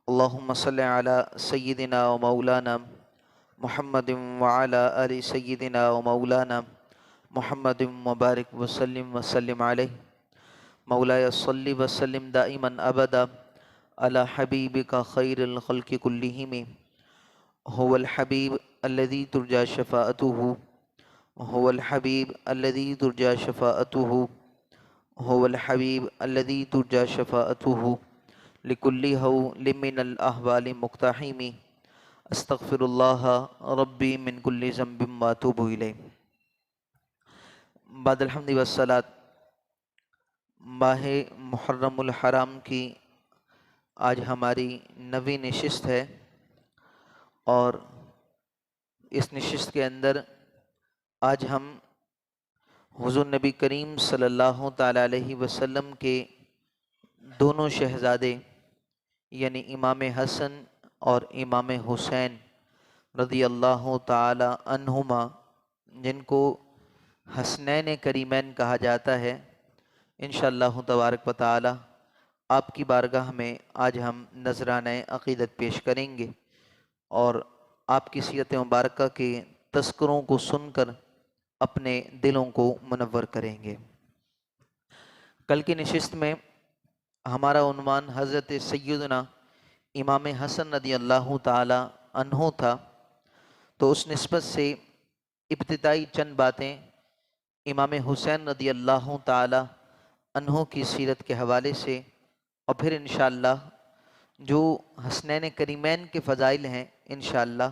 اللهم صل على سيدنا ومولانا محمد وعلى آل سيدنا ومولانا محمد وبارك وسلم عليه مولاي صل وسلم دائما أبدا على حبيبك خير الخلق كلهم هو الحبيب الذي ترجى شفاعته هو الحبيب الذي ترجى شفاعته هو الحبيب الذي ترجى شفاعته لكل هول من الأحوال مقتحم استغفر الله ربي من كل ذنب واتوب إليه. بعد الحمد والصلاة، ماہ محرم الحرام کی آج ہماری 9ویں نشست ہے، اور اس نشست کے اندر آج ہم حضور نبی کریم صلی اللہ تعالیٰ علیہ وسلم کے دونوں شہزادے یعنی امام حسن اور امام حسین رضی اللہ تعالی عنہما، جن کو حسنین کریمین کہا جاتا ہے، انشاءاللہ تبارک و تعالی آپ کی بارگاہ میں آج ہم نذرانہ عقیدت پیش کریں گے اور آپ کی سیرت مبارکہ کے تذکروں کو سن کر اپنے دلوں کو منور کریں گے۔ کل کی نشست میں ہمارا عنوان حضرت سیدنا امام حسن رضی اللہ تعالی عنہ تھا، تو اس نسبت سے ابتدائی چند باتیں امام حسین رضی اللہ تعالی عنہ کی سیرت کے حوالے سے، اور پھر انشاءاللہ جو حسنین کریمین کے فضائل ہیں انشاءاللہ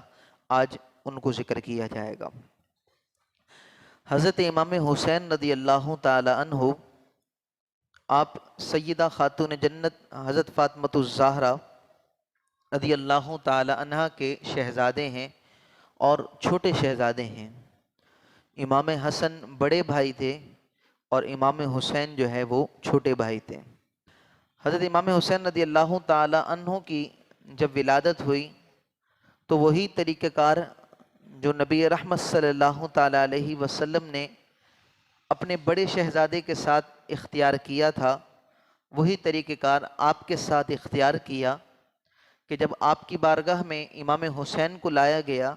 آج ان کو ذکر کیا جائے گا۔ حضرت امام حسین رضی اللہ تعالی عنہ، آپ سیدہ خاتون جنت حضرت فاطمۃ الزہرا رضی اللہ تعالی عنہ کے شہزادے ہیں اور چھوٹے شہزادے ہیں۔ امام حسن بڑے بھائی تھے اور امام حسین جو ہے وہ چھوٹے بھائی تھے۔ حضرت امام حسین رضی اللہ تعالی عنہ کی جب ولادت ہوئی تو وہی طریقہ کار جو نبی رحمت صلی اللہ تعالی علیہ وسلم نے اپنے بڑے شہزادے کے ساتھ اختیار کیا تھا، وہی طریقہ کار آپ کے ساتھ اختیار کیا کہ جب آپ کی بارگاہ میں امام حسین کو لایا گیا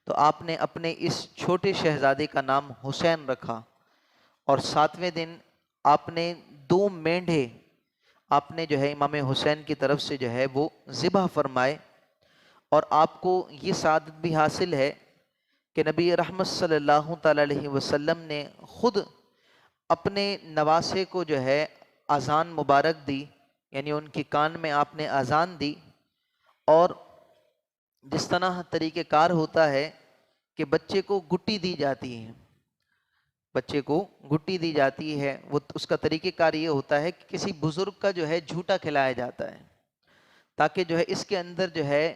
تو آپ نے اپنے اس چھوٹے شہزادے کا نام حسین رکھا، اور 7ویں دن آپ نے 2 مینڈھے آپ نے جو ہے امام حسین کی طرف سے جو ہے وہ ذبح فرمائے، اور آپ کو یہ سعادت بھی حاصل ہے کہ نبی رحمت صلی اللہ تعالی علیہ وسلم نے خود اپنے نواسے کو جو ہے اذان مبارک دی، یعنی ان کی کان میں آپ نے اذان دی، اور جس طرح طریقہ کار ہوتا ہے کہ بچے کو گٹی دی جاتی ہے، بچے کو گٹی دی جاتی ہے، وہ اس کا طریقہ کار یہ ہوتا ہے کہ کسی بزرگ کا جو ہے جھوٹا کھلایا جاتا ہے تاکہ جو ہے اس کے اندر جو ہے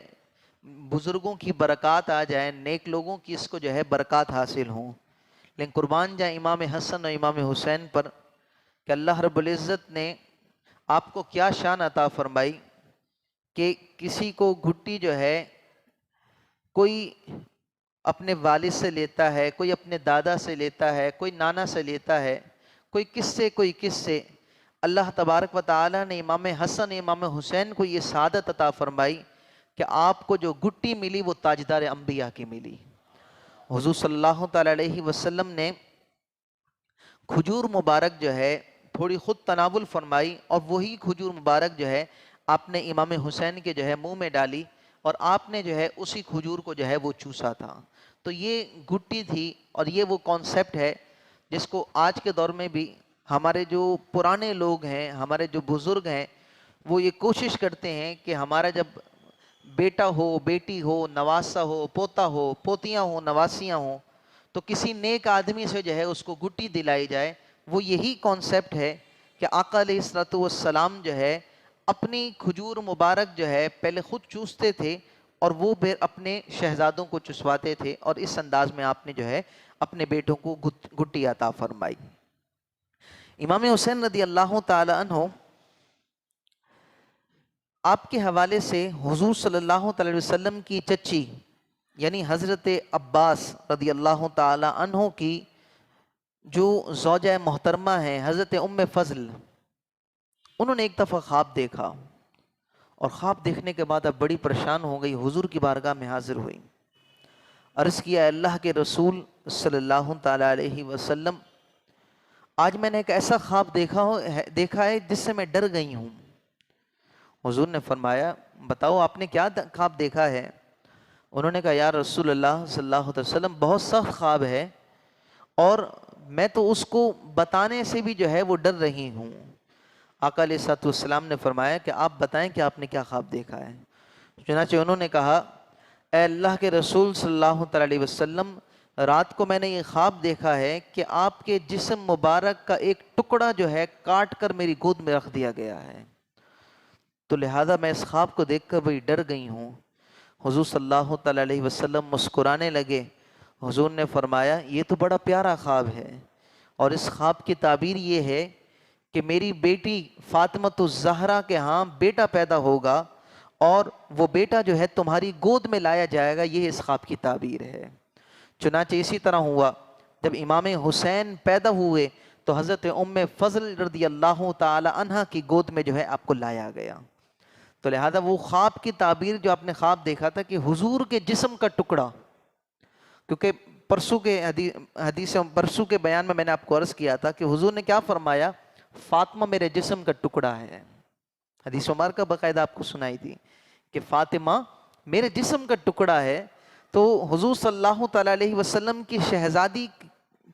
بزرگوں کی برکات آ جائیں، نیک لوگوں کی اس کو جو ہے برکات حاصل ہوں۔ لیکن قربان جائیں امام حسن اور امام حسین پر کہ اللہ رب العزت نے آپ کو کیا شان عطا فرمائی کہ کسی کو گھٹی جو ہے کوئی اپنے والد سے لیتا ہے، کوئی اپنے دادا سے لیتا ہے، کوئی نانا سے لیتا ہے، کوئی کس سے۔ اللہ تبارک و تعالی نے امام حسن امام حسین کو یہ سعادت عطا فرمائی کہ آپ کو جو گٹی ملی وہ تاجدار انبیاء کی ملی۔ حضور صلی اللہ تعالی علیہ وسلم نے کھجور مبارک جو ہے تھوڑی خود تناول فرمائی، اور وہی کھجور مبارک جو ہے آپ نے امام حسین کے جو ہے منہ میں ڈالی، اور آپ نے جو ہے اسی کھجور کو جو ہے وہ چوسا تھا۔ تو یہ گٹی تھی، اور یہ وہ کانسیپٹ ہے جس کو آج کے دور میں بھی ہمارے جو پرانے لوگ ہیں، ہمارے جو بزرگ ہیں، وہ یہ کوشش کرتے ہیں کہ ہمارا جب بیٹا ہو، بیٹی ہو، نواسا ہو، پوتا ہو، پوتیاں ہوں، نواسیاں ہوں، تو کسی نیک آدمی سے جو ہے اس کو گٹی دلائی جائے۔ وہ یہی کانسیپٹ ہے کہ آقا علیہ الصلوۃ والسلام جو ہے اپنی کھجور مبارک جو ہے پہلے خود چوستے تھے، اور وہ پھر اپنے شہزادوں کو چسواتے تھے، اور اس انداز میں آپ نے جو ہے اپنے بیٹوں کو گٹی عطا فرمائی۔ امام حسین رضی اللہ تعالی عنہ، آپ کے حوالے سے حضور صلی اللہ تعالی وسلم کی چچی یعنی حضرت عباس رضی اللہ تعالی عنہ کی جو زوجہ محترمہ ہیں حضرت ام فضل، انہوں نے ایک دفعہ خواب دیکھا، اور خواب دیکھنے کے بعد اب بڑی پریشان ہو گئی، حضور کی بارگاہ میں حاضر ہوئی، عرض کیا اللہ کے رسول صلی اللہ تعالیٰ علیہ وسلم، آج میں نے ایک ایسا خواب دیکھا ہے جس سے میں ڈر گئی ہوں۔ حضور نے فرمایا بتاؤ آپ نے کیا خواب دیکھا ہے؟ انہوں نے کہا یا رسول اللہ صلی اللہ علیہ وسلم بہت سخت خواب ہے اور میں تو اس کو بتانے سے بھی جو ہے وہ ڈر رہی ہوں۔ آقا علیہ الصلوۃ والسلام نے فرمایا کہ آپ بتائیں کہ آپ نے کیا خواب دیکھا ہے۔ چنانچہ انہوں نے کہا اے اللہ کے رسول صلی اللہ تعالیٰ علیہ وسلم، رات کو میں نے یہ خواب دیکھا ہے کہ آپ کے جسم مبارک کا ایک ٹکڑا جو ہے کاٹ کر میری گود میں رکھ دیا گیا ہے، تو لہذا میں اس خواب کو دیکھ کر بڑی ڈر گئی ہوں۔ حضور صلی اللہ تعالیٰ علیہ وسلم مسکرانے لگے۔ حضور نے فرمایا یہ تو بڑا پیارا خواب ہے، اور اس خواب کی تعبیر یہ ہے کہ میری بیٹی فاطمۃ الزہرا کے ہاں بیٹا پیدا ہوگا اور وہ بیٹا جو ہے تمہاری گود میں لایا جائے گا، یہ اس خواب کی تعبیر ہے۔ چنانچہ اسی طرح ہوا، جب امام حسین پیدا ہوئے تو حضرت ام فضل رضی اللہ تعالی عنہ کی گود میں جو ہے آپ کو لایا گیا۔ تو لہذا وہ خواب کی تعبیر جو آپ نے خواب دیکھا تھا کہ حضور کے جسم کا ٹکڑا، کیونکہ پرسوں کے بیان میں نے آپ کو عرض کیا تھا کہ حضور نے کیا فرمایا، فاطمہ میرے جسم کا ٹکڑا ہے۔ حدیث مبارکہ باقاعدہ آپ کو سنائی تھی کہ فاطمہ میرے جسم کا ٹکڑا ہے۔ تو حضور صلی اللہ تعالیٰ علیہ وسلم کی شہزادی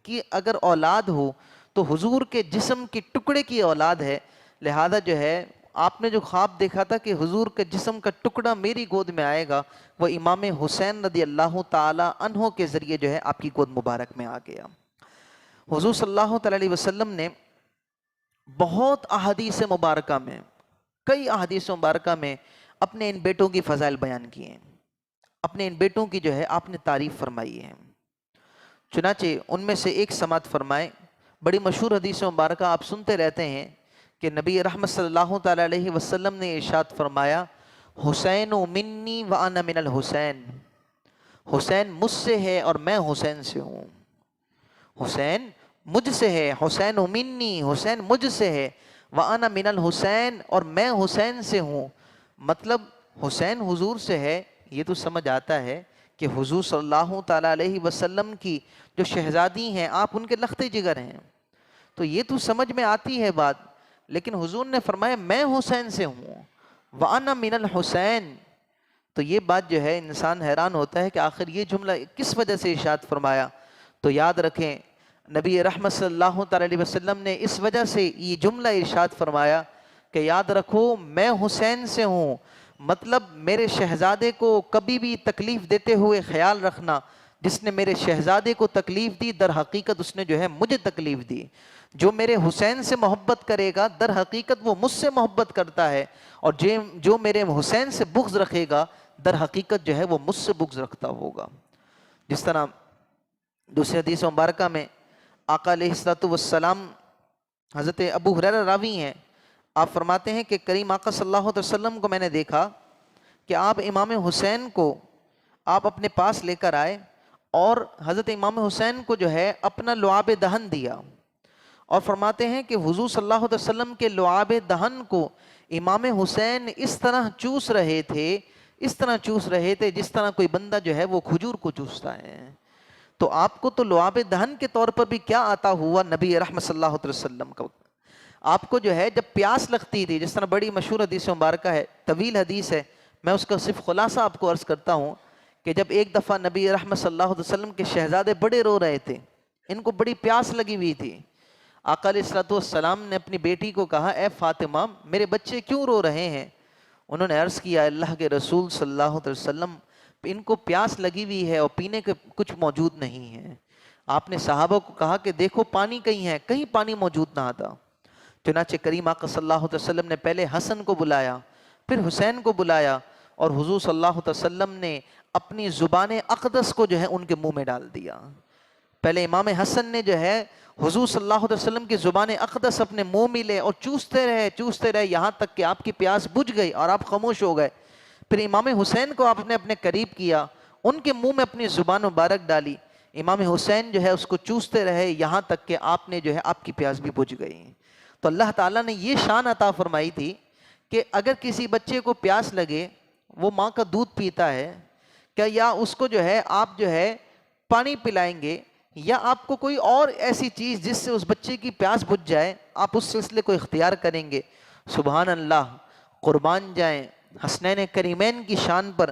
کی اگر اولاد ہو تو حضور کے جسم کے ٹکڑے کی اولاد ہے، لہذا جو ہے آپ نے جو خواب دیکھا تھا کہ حضور کے جسم کا ٹکڑا میری گود میں آئے گا، وہ امام حسین رضی اللہ تعالیٰ عنہ کے ذریعے جو ہے آپ کی گود مبارک میں آ گیا۔ حضور صلی اللہ تعالیٰ علیہ وسلم نے بہت احادیث مبارکہ میں، کئی احادیث مبارکہ میں اپنے ان بیٹوں کی فضائل بیان کی ہیں، اپنے ان بیٹوں کی جو ہے آپ نے تعریف فرمائی ہے۔ چنانچہ ان میں سے ایک سماعت فرمائیں، بڑی مشہور حدیث مبارکہ آپ سنتے رہتے ہیں کہ نبی رحمت صلی اللہ تعالیٰ علیہ وسلم نے ارشاد فرمایا حسین منی وانا من الحسین، حسین مجھ سے ہے اور میں حسین سے ہوں۔ حسین مجھ سے ہے، حسین منی، حسین مجھ سے ہے، وانا من الحسین، اور میں حسین سے ہوں۔ مطلب حسین حضور سے ہے، یہ تو سمجھ آتا ہے کہ حضور صلی اللہ تعالیٰ علیہ وسلم کی جو شہزادی ہیں آپ ان کے لختے جگر ہیں، تو یہ تو سمجھ میں آتی ہے بات، لیکن حضور نے فرمایا میں حسین سے ہوں، وَأَنَا مِنَ الْحُسَيْن۔ تو یہ بات جو ہے انسان حیران ہوتا ہے کہ آخر یہ جملہ کس وجہ سے ارشاد فرمایا۔ تو یاد رکھیں نبی رحمت صلی اللہ تعالیٰ علیہ وسلم نے اس وجہ سے یہ جملہ ارشاد فرمایا کہ یاد رکھو میں حسین سے ہوں، مطلب میرے شہزادے کو کبھی بھی تکلیف دیتے ہوئے خیال رکھنا، جس نے میرے شہزادے کو تکلیف دی در حقیقت اس نے جو ہے مجھے تکلیف دی۔ جو میرے حسین سے محبت کرے گا در حقیقت وہ مجھ سے محبت کرتا ہے، اور جو میرے حسین سے بغض رکھے گا در حقیقت جو ہے وہ مجھ سے بغض رکھتا ہوگا۔ جس طرح دوسری حدیث مبارکہ میں آقا علیہ الصلوۃ والسلام، حضرت ابو ہریرہ راوی ہیں، آپ فرماتے ہیں کہ کریم آقا صلی اللہ علیہ وسلم کو میں نے دیکھا کہ آپ امام حسین کو آپ اپنے پاس لے کر آئے اور حضرت امام حسین کو جو ہے اپنا لعاب دہن دیا، اور فرماتے ہیں کہ حضور صلی اللہ علیہ وسلم کے لعاب دہن کو امام حسین اس طرح چوس رہے تھے، اس طرح چوس رہے تھے جس طرح کوئی بندہ جو ہے وہ کھجور کو چوستا ہے۔ تو آپ کو تو لعاب دہن کے طور پر بھی کیا عطا ہوا نبی رحمت صلی اللہ علیہ وسلم کا۔ آپ کو جو ہے جب پیاس لگتی تھی، جس طرح بڑی مشہور حدیث مبارکہ ہے، طویل حدیث ہے، میں اس کا صرف خلاصہ آپ کو عرض کرتا ہوں کہ جب ایک دفعہ نبی رحمت صلی اللہ علیہ وسلم کے شہزادے بڑے رو رہے تھے، ان کو بڑی پیاس لگی ہوئی تھی، آقا علیہ الصلوۃ والسلام نے اپنی بیٹی کو کہا اے فاطمہ میرے بچے کیوں رو رہے ہیں؟ انہوں نے عرض کیا اللہ کے رسول صلی اللہ علیہ وسلم ان کو پیاس لگی ہوئی ہے اور پینے کے کچھ موجود نہیں ہے۔ آپ نے صحابہ کو کہا کہ دیکھو پانی کہیں ہے، کہیں پانی موجود نہ تھا۔ چنانچہ کریم آقا صلی اللہ علیہ وسلم نے پہلے حسن کو بلایا، پھر حسین کو بلایا، اور حضور صلی اللہ علیہ وسلم نے اپنی زبان اقدس کو جو ہے ان کے منہ میں ڈال دیا۔ پہلے امام حسن نے جو ہے حضور صلی اللہ علیہ وسلم کی زبان اقدس اپنے منہ میں لے اور چوستے رہے یہاں تک کہ آپ کی پیاس بجھ گئی اور آپ خاموش ہو گئے۔ پھر امام حسین کو آپ نے اپنے قریب کیا، ان کے منہ میں اپنی زبان مبارک ڈالی، امام حسین جو ہے اس کو چوستے رہے یہاں تک کہ آپ نے جو ہے آپ کی پیاس بھی بجھ گئی۔ تو اللہ تعالیٰ نے یہ شان عطا فرمائی تھی کہ اگر کسی بچے کو پیاس لگے، وہ ماں کا دودھ پیتا ہے، کیا یا اس کو جو ہے آپ جو ہے پانی پلائیں گے، یا آپ کو کوئی اور ایسی چیز جس سے اس بچے کی پیاس بجھ جائے آپ اس سلسلے کو اختیار کریں گے؟ سبحان اللہ، قربان جائیں حسنین کریمین کی شان پر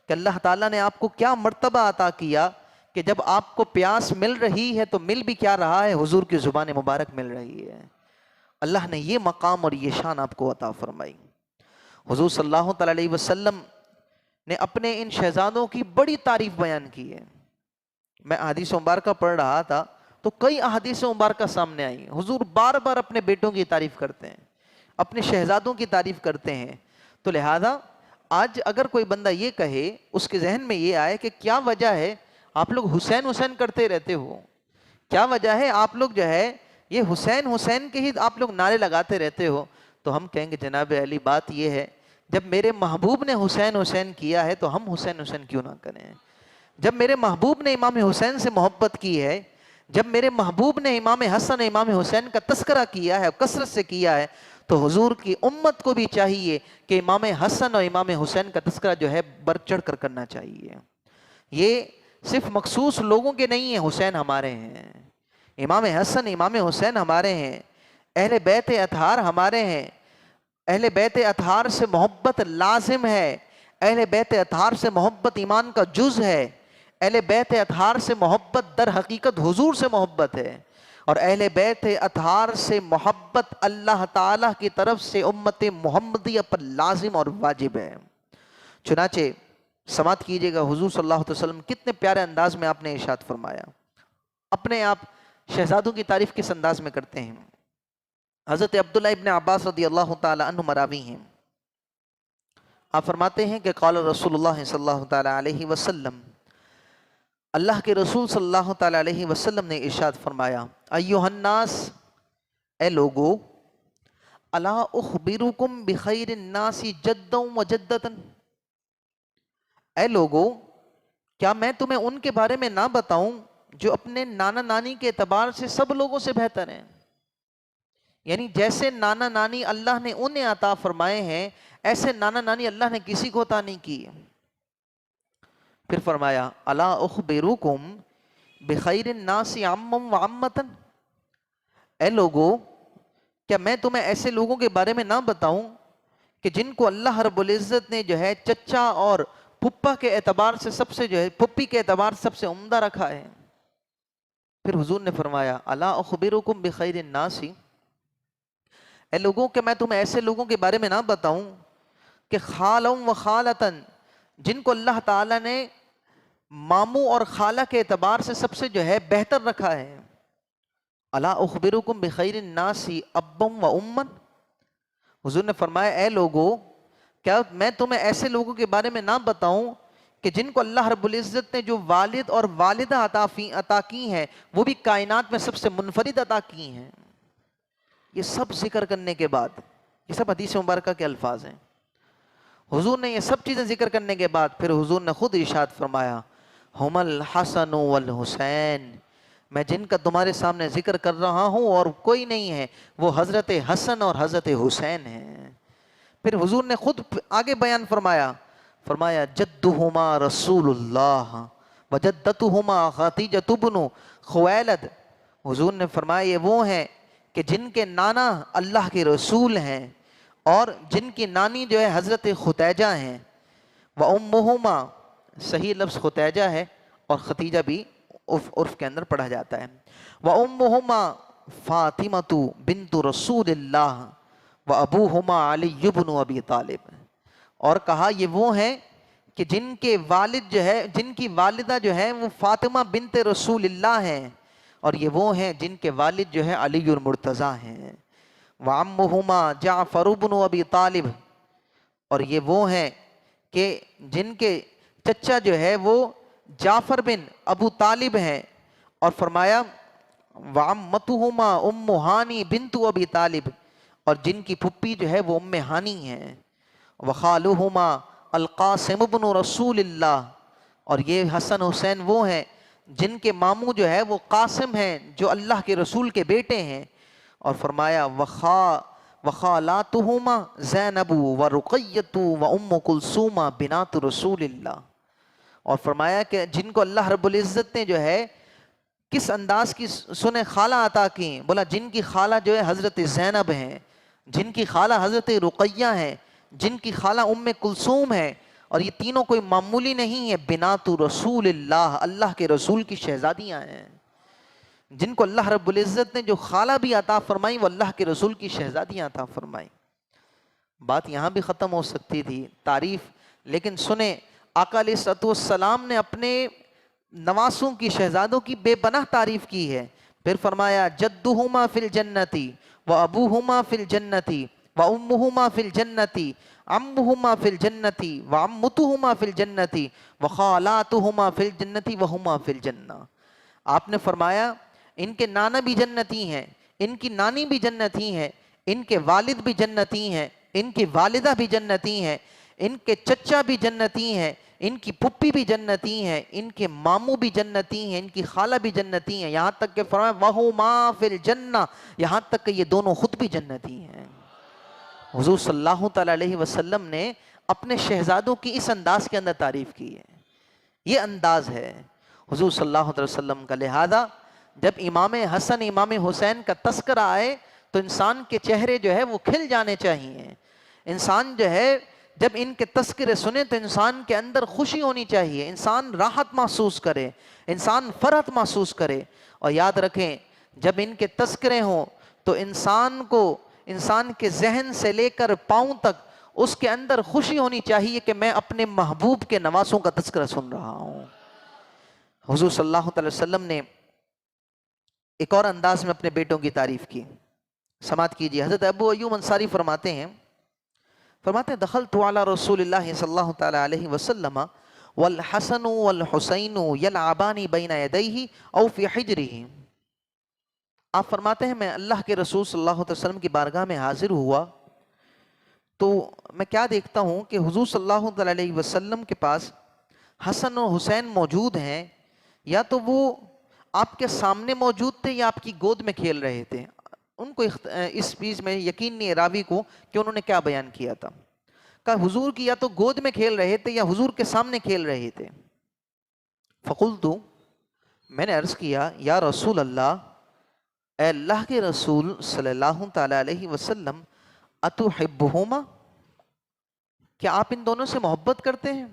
کہ اللہ تعالیٰ نے آپ کو کیا مرتبہ عطا کیا کہ جب آپ کو پیاس مل رہی ہے تو مل بھی کیا رہا ہے، حضور کی زبان مبارک مل رہی ہے۔ اللہ نے یہ مقام اور یہ شان آپ کو عطا فرمائی۔ حضور صلی اللہ تعالیٰ علیہ وسلم نے اپنے ان شہزادوں کی بڑی تعریف بیان کی ہے۔ میں احادیث مبارکہ پڑھ رہا تھا تو کئی احادیث مبارکہ سامنے آئی، حضور بار بار اپنے بیٹوں کی تعریف کرتے ہیں، اپنے شہزادوں کی تعریف کرتے ہیں۔ تو لہذا آج اگر کوئی بندہ یہ کہے، اس کے ذہن میں یہ آئے کہ کیا وجہ ہے آپ لوگ حسین حسین کرتے رہتے ہو، کیا وجہ ہے آپ لوگ جو ہے یہ حسین حسین کے ہی آپ لوگ نعرے لگاتے رہتے ہو، تو ہم کہیں گے جناب علی بات یہ ہے، جب میرے محبوب نے حسین حسین کیا ہے تو ہم حسین حسین کیوں نہ کریں؟ جب میرے محبوب نے امام حسین سے محبت کی ہے، جب میرے محبوب نے امام حسن امام حسین کا تذکرہ کیا ہے، کثرت سے کیا ہے، تو حضور کی امت کو بھی چاہیے کہ امام حسن اور امام حسین کا تذکرہ جو ہے بڑھ چڑھ کر کرنا چاہیے۔ یہ صرف مخصوص لوگوں کے نہیں ہیں، حسین ہمارے ہیں، امام حسن امام حسین ہمارے ہیں، اہل بیت اطہار ہمارے ہیں۔ اہل بیت اطہار سے محبت لازم ہے، اہل بیت اطہار سے محبت ایمان کا جز ہے، اہل بیت اطہار سے محبت در حقیقت حضور سے محبت ہے، اور اہل بیت اطہار سے محبت اللہ تعالیٰ کی طرف سے امت محمدیہ پر لازم اور واجب ہے۔ چنانچہ سماعت کیجئے گا، حضور صلی اللہ علیہ وسلم کتنے پیارے انداز میں آپ نے ارشاد فرمایا۔ اپنے آپ شہزادوں کی تعریف کس انداز میں کرتے ہیں؟ حضرت عبداللہ ابن عباس رضی اللہ تعالی عنہ مراوی ہیں، آپ فرماتے ہیں کہ قال رسول اللہ صلی اللہ تعالی علیہ وسلم، اللہ کے رسول صلی اللہ تعالی علیہ وسلم نے ارشاد فرمایا، ایھا الناس، اے لوگو، الا اخبرکم بخیر الناس جدا و جدتا، اے لوگو کیا میں تمہیں ان کے بارے میں نہ بتاؤں جو اپنے نانا نانی کے اعتبار سے سب لوگوں سے بہتر ہیں؟ یعنی جیسے نانا نانی اللہ نے انہیں عطا فرمائے ہیں، ایسے نانا نانی اللہ نے کسی کو عطا نہیں کی۔ پھر فرمایا، الا اخبرکم بخیر الناس عما و عمتا، اے لوگو کیا میں تمہیں ایسے لوگوں کے بارے میں نہ بتاؤں کہ جن کو اللہ رب العزت نے جو ہے چچا اور پھپھا کے اعتبار سے سب سے جو ہے پھپھی کے اعتبار سے سب سے عمدہ رکھا ہے؟ پھر حضور نے فرمایا، الا اخبرکم بخیر الناس، اے لوگوں کہ میں تمہیں ایسے لوگوں کے بارے میں نہ بتاؤں کہ خالم و خالتن، جن کو اللہ تعالیٰ نے ماموں اور خالہ کے اعتبار سے سب سے جو ہے بہتر رکھا ہے۔ الا اخبرکم بخیر الناس ابا و امن، حضور نے فرمایا اے لوگو کیا میں تمہیں ایسے لوگوں کے بارے میں نہ بتاؤں کہ جن کو اللہ رب العزت نے جو والد اور والدہ عطا کی ہیں وہ بھی کائنات میں سب سے منفرد عطا کی ہیں۔ یہ سب ذکر کرنے کے بعد، یہ سب حدیث مبارکہ کے الفاظ ہیں، حضور نے یہ سب چیزیں ذکر کرنے کے بعد پھر حضور نے خود ارشاد فرمایا، ہم الحسن والحسین، میں جن کا تمہارے سامنے ذکر کر رہا ہوں اور کوئی نہیں ہے، وہ حضرت حسن اور حضرت حسین ہیں۔ پھر حضور نے خود آگے بیان فرمایا جدہما رسول اللہ وجدتہما خدیجۃ بنت خویلد، حضور نے فرمایا یہ وہ ہیں کہ جن کے نانا اللہ کے رسول ہیں اور جن کی نانی جو ہے حضرت خدیجہ ہیں، وَأُمُّهُمَا، صحیح لفظ خدیجہ ہے اور ختیجہ بھی عرف کے اندر پڑھا جاتا ہے، وَأُمُّهُمَا فاطمۃ بنت رسول اللہ وَأَبُوهُمَا علی بن ابی طالب، اور کہا یہ وہ ہیں کہ جن کے والد جو ہے، جن کی والدہ جو ہے وہ فاطمہ بنت رسول اللہ ہیں، اور یہ وہ ہیں جن کے والد جو ہے علی المرتضیٰ ہیں، وَعَمُّهُمَا جعفر بن ابی طالب، اور یہ وہ ہیں کہ جن کے چچا جو ہے وہ جعفر بن ابو طالب ہیں، اور فرمایا وَعَمَّتُهُمَا أُمُّ ہانی بنت ابی طالب، اور جن کی پھپھی جو ہے وہ ام ہانی ہیں، وَخَالُهُمَا القاسم بن رسول اللہ، اور یہ حسن حسین وہ ہیں جن کے ماموں جو ہے وہ قاسم ہیں جو اللہ کے رسول کے بیٹے ہیں، اور فرمایا وخالاتہما زینب ورقیۃ وام کلثوم بنات رسول اللہ. اور فرمایا کہ جن کو اللہ رب العزت نے جو ہے کس انداز کی سنے خالہ عطا کی، بولا جن کی خالہ جو ہے حضرت زینب ہیں، جن کی خالہ حضرت رقیہ ہیں، جن کی خالہ ام کلثوم ہے، اور یہ تینوں کوئی معمولی نہیں ہے، بنات رسول اللہ، اللہ کے رسول کی شہزادیاں ہیں. جن کو اللہ رب العزت نے جو خالہ بھی عطا فرمائی وہ اللہ کے رسول کی شہزادیاں عطا فرمائی. بات یہاں بھی ختم ہو سکتی تھی تعریف، لیکن سنیں آقا علیہ الصلوۃ والسلام نے اپنے نواسوں کی شہزادوں کی بے پناہ تعریف کی ہے. پھر فرمایا جدہما فی الجنتی و ابوہما فی الجنتی و امہما فی الجنتی عمہما فی الجنتی و عمتہما فی الجنتی و خالاتہما فی الجنتی وہما فی الجنہ. آپ نے فرمایا ان کے نانا بھی جنتی ہیں، ان کی نانی بھی جنتی ہیں، ان کے والد بھی جنتی ہیں، ان کی والدہ بھی جنتی ہیں، ان کے چچا بھی جنتی ہیں، ان کی پھپھی بھی جنتی ہیں، ان کے ماموں بھی جنتی ہیں، ان کی خالہ بھی جنتی ہیں، یہاں تک کہ فرمایا وَهُمَا فِي الْجَنَّةِ، یہاں تک کہ یہ دونوں خود بھی جنتی ہیں. حضور صلی اللہ تعالیٰ علیہ وسلم نے اپنے شہزادوں کی اس انداز کے اندر تعریف کی ہے. یہ انداز ہے حضور صلی اللہ علیہ وسلم کا. لہذا جب امام حسن امام حسین کا تذکرہ آئے تو انسان کے چہرے جو ہے وہ کھل جانے چاہیے. انسان جو ہے جب ان کے تذکرے سنے تو انسان کے اندر خوشی ہونی چاہیے، انسان راحت محسوس کرے، انسان فرحت محسوس کرے. اور یاد رکھیں جب ان کے تذکرے ہوں تو انسان کو، انسان کے ذہن سے لے کر پاؤں تک اس کے اندر خوشی ہونی چاہیے کہ میں اپنے محبوب کے نواسوں کا تذکرہ سن رہا ہوں. حضور صلی اللہ علیہ وسلم نے ایک اور انداز میں اپنے بیٹوں کی تعریف کی. سماعت کیجیے. حضرت ابو ایوب انصاری فرماتے ہیں دخلت علی رسول اللہ صلی اللہ تعالی علیہ وسلم والحسن والحسین یلعبان بین یدیہ او فی حجرہ. آپ فرماتے ہیں میں اللہ کے رسول صلی اللہ علیہ وسلم کی بارگاہ میں حاضر ہوا تو میں کیا دیکھتا ہوں کہ حضور صلی اللہ تعالی علیہ وسلم کے پاس حسن و حسین موجود ہیں، یا تو وہ آپ کے سامنے موجود تھے یا آپ کی گود میں کھیل رہے تھے. ان کو اس چیز میں یقین نہیں ہے راوی کو کہ انہوں نے کیا بیان کیا تھا. کہا حضور کی یا تو گود میں کھیل رہے تھے یا حضور کے سامنے کھیل رہے تھے. فقلت، میں نے عرض کیا یا رسول اللہ، اے اللہ کے رسول صلی اللہ تعالی علیہ وسلم، اتحبہما، کیا آپ ان دونوں سے محبت کرتے ہیں؟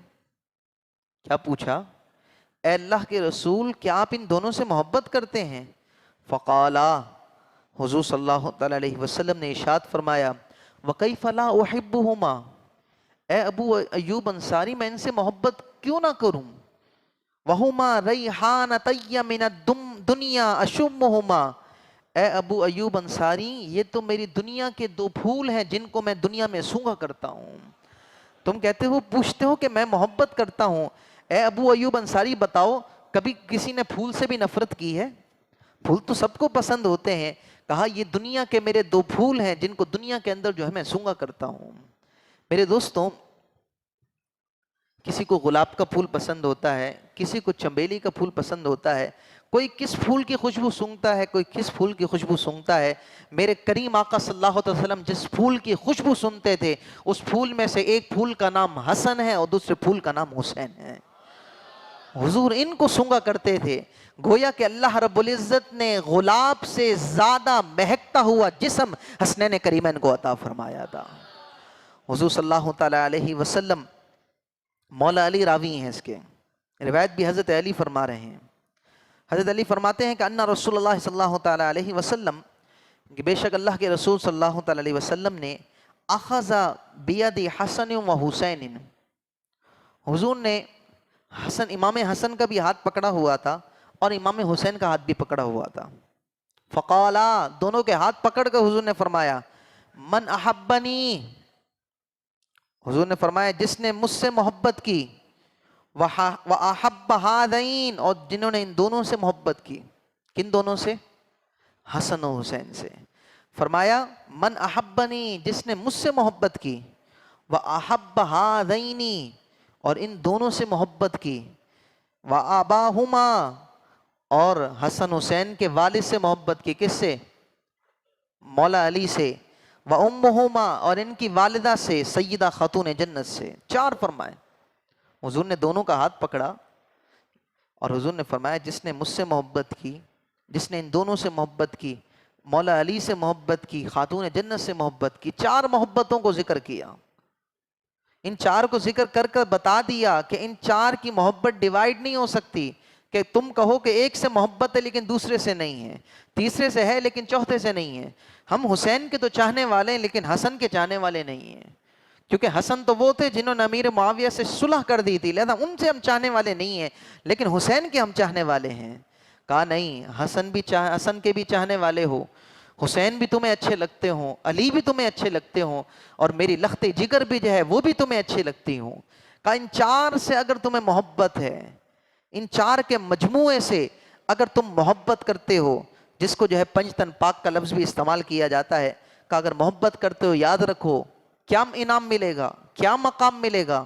کیا پوچھا؟ اے اللہ کے رسول کیا آپ ان دونوں سے محبت کرتے ہیں؟ فقالا، حضور صلی اللہ تعالی علیہ وسلم نے ارشاد فرمایا وَكَيْفَ لَا أُحِبُّهُمَا، اے ابو ایوب انصاری میں ان سے محبت کیوں نہ کروں. وَهُمَا رَيْحَانَتَيَّ مِنَ الدُّنْيَا أَشُمُّهُمَا، اے ابو ایوب انصاری یہ تو میری دنیا کے دو پھول ہیں جن کو میں دنیا میں سونگھا کرتا ہوں. تم کہتے ہو، پوچھتے ہو کہ میں محبت کرتا ہوں. اے ابو ایوب انصاری بتاؤ کبھی کسی نے پھول سے بھی نفرت کی ہے؟ پھول تو سب کو پسند ہوتے ہیں. کہا یہ دنیا کے میرے دو پھول ہیں جن کو دنیا کے اندر جو ہے میں سونگھا کرتا ہوں. میرے دوستوں، کسی کو گلاب کا پھول پسند ہوتا ہے، کسی کو چنبیلی کا پھول پسند ہوتا ہے، کوئی کس پھول کی خوشبو سونگھتا ہے، کوئی کس پھول کی خوشبو سونگھتا ہے. میرے کریم آقا صلی اللہ علیہ وسلم جس پھول کی خوشبو سنتے تھے اس پھول میں سے ایک پھول کا نام حسن ہے اور دوسرے پھول کا نام حسین ہے. حضور ان کو سونگھا کرتے تھے. گویا کہ اللہ رب العزت نے گلاب سے زیادہ مہکتا ہوا جسم حسنین کریمین کو عطا فرمایا تھا. حضور صلی اللہ تعالی علیہ وسلم، مولا علی راوی ہیں اس کے، روایت بھی حضرت علی فرما رہے ہیں. حضرت علی فرماتے ہیں کہ ان رسول اللہ صلی اللہ تعالی علیہ وسلم، کہ بے شک اللہ کے رسول صلی اللہ تعالی علیہ وسلم نے اخذ بید حسن و حسین، حضور نے امام حسن کا بھی ہاتھ پکڑا ہوا تھا اور امام حسین کا ہاتھ بھی پکڑا ہوا تھا. فقالا، دونوں کے ہاتھ پکڑ کر حضور نے فرمایا من احبنی، حضور نے فرمایا جس نے مجھ سے محبت کی، وَأَحَبَّ هَذَيْنِ، اور جنہوں نے ان دونوں سے محبت کی. کن دونوں سے؟ حسن و حسین سے. فرمایا من احبنی، جس نے مجھ سے محبت کی، وَأَحَبَّ هَذَيْنِ، اور ان دونوں سے محبت کی، وَآبَاهُمَا، اور حسن حسین کے والد سے محبت کی. کس سے؟ مولا علی سے. و امہما اور ان کی والدہ سے سیدہ خاتون جنت سے، 4 فرمائے۔ حضور نے دونوں کا ہاتھ پکڑا اور حضور نے فرمایا جس نے مجھ سے محبت کی، جس نے ان دونوں سے محبت کی، مولا علی سے محبت کی، خاتون جنت سے محبت کی، 4 محبتوں کو ذکر کیا۔ ان 4 کو ذکر کر کر بتا دیا کہ ان 4 کی محبت ڈیوائیڈ نہیں ہو سکتی، کہ تم کہو کہ ایک سے محبت ہے لیکن دوسرے سے نہیں ہے، تیسرے سے ہے لیکن چوتھے سے نہیں ہے۔ ہم حسین کے تو چاہنے والے ہیں لیکن حسن کے چاہنے والے نہیں ہیں، کیونکہ حسن تو وہ تھے جنہوں نے امیر معاویہ سے صلح کر دی تھی، لہذا ان سے ہم چاہنے والے نہیں ہیں، لیکن حسین کے ہم چاہنے والے ہیں۔ کہا نہیں، حسن کے بھی چاہنے والے ہو، حسین بھی تمہیں اچھے لگتے ہوں، علی بھی تمہیں اچھے لگتے ہوں، اور میری لخت جگر بھی جو ہے وہ بھی تمہیں اچھی لگتی ہوں۔ کہا ان 4 سے اگر تمہیں محبت ہے، ان 4 کے مجموعے سے اگر تم محبت کرتے ہو، جس کو جو ہے پنجتن پاک کا لفظ بھی استعمال کیا جاتا ہے، کہ اگر محبت کرتے ہو یاد رکھو کیا انعام ملے گا، کیا مقام ملے گا۔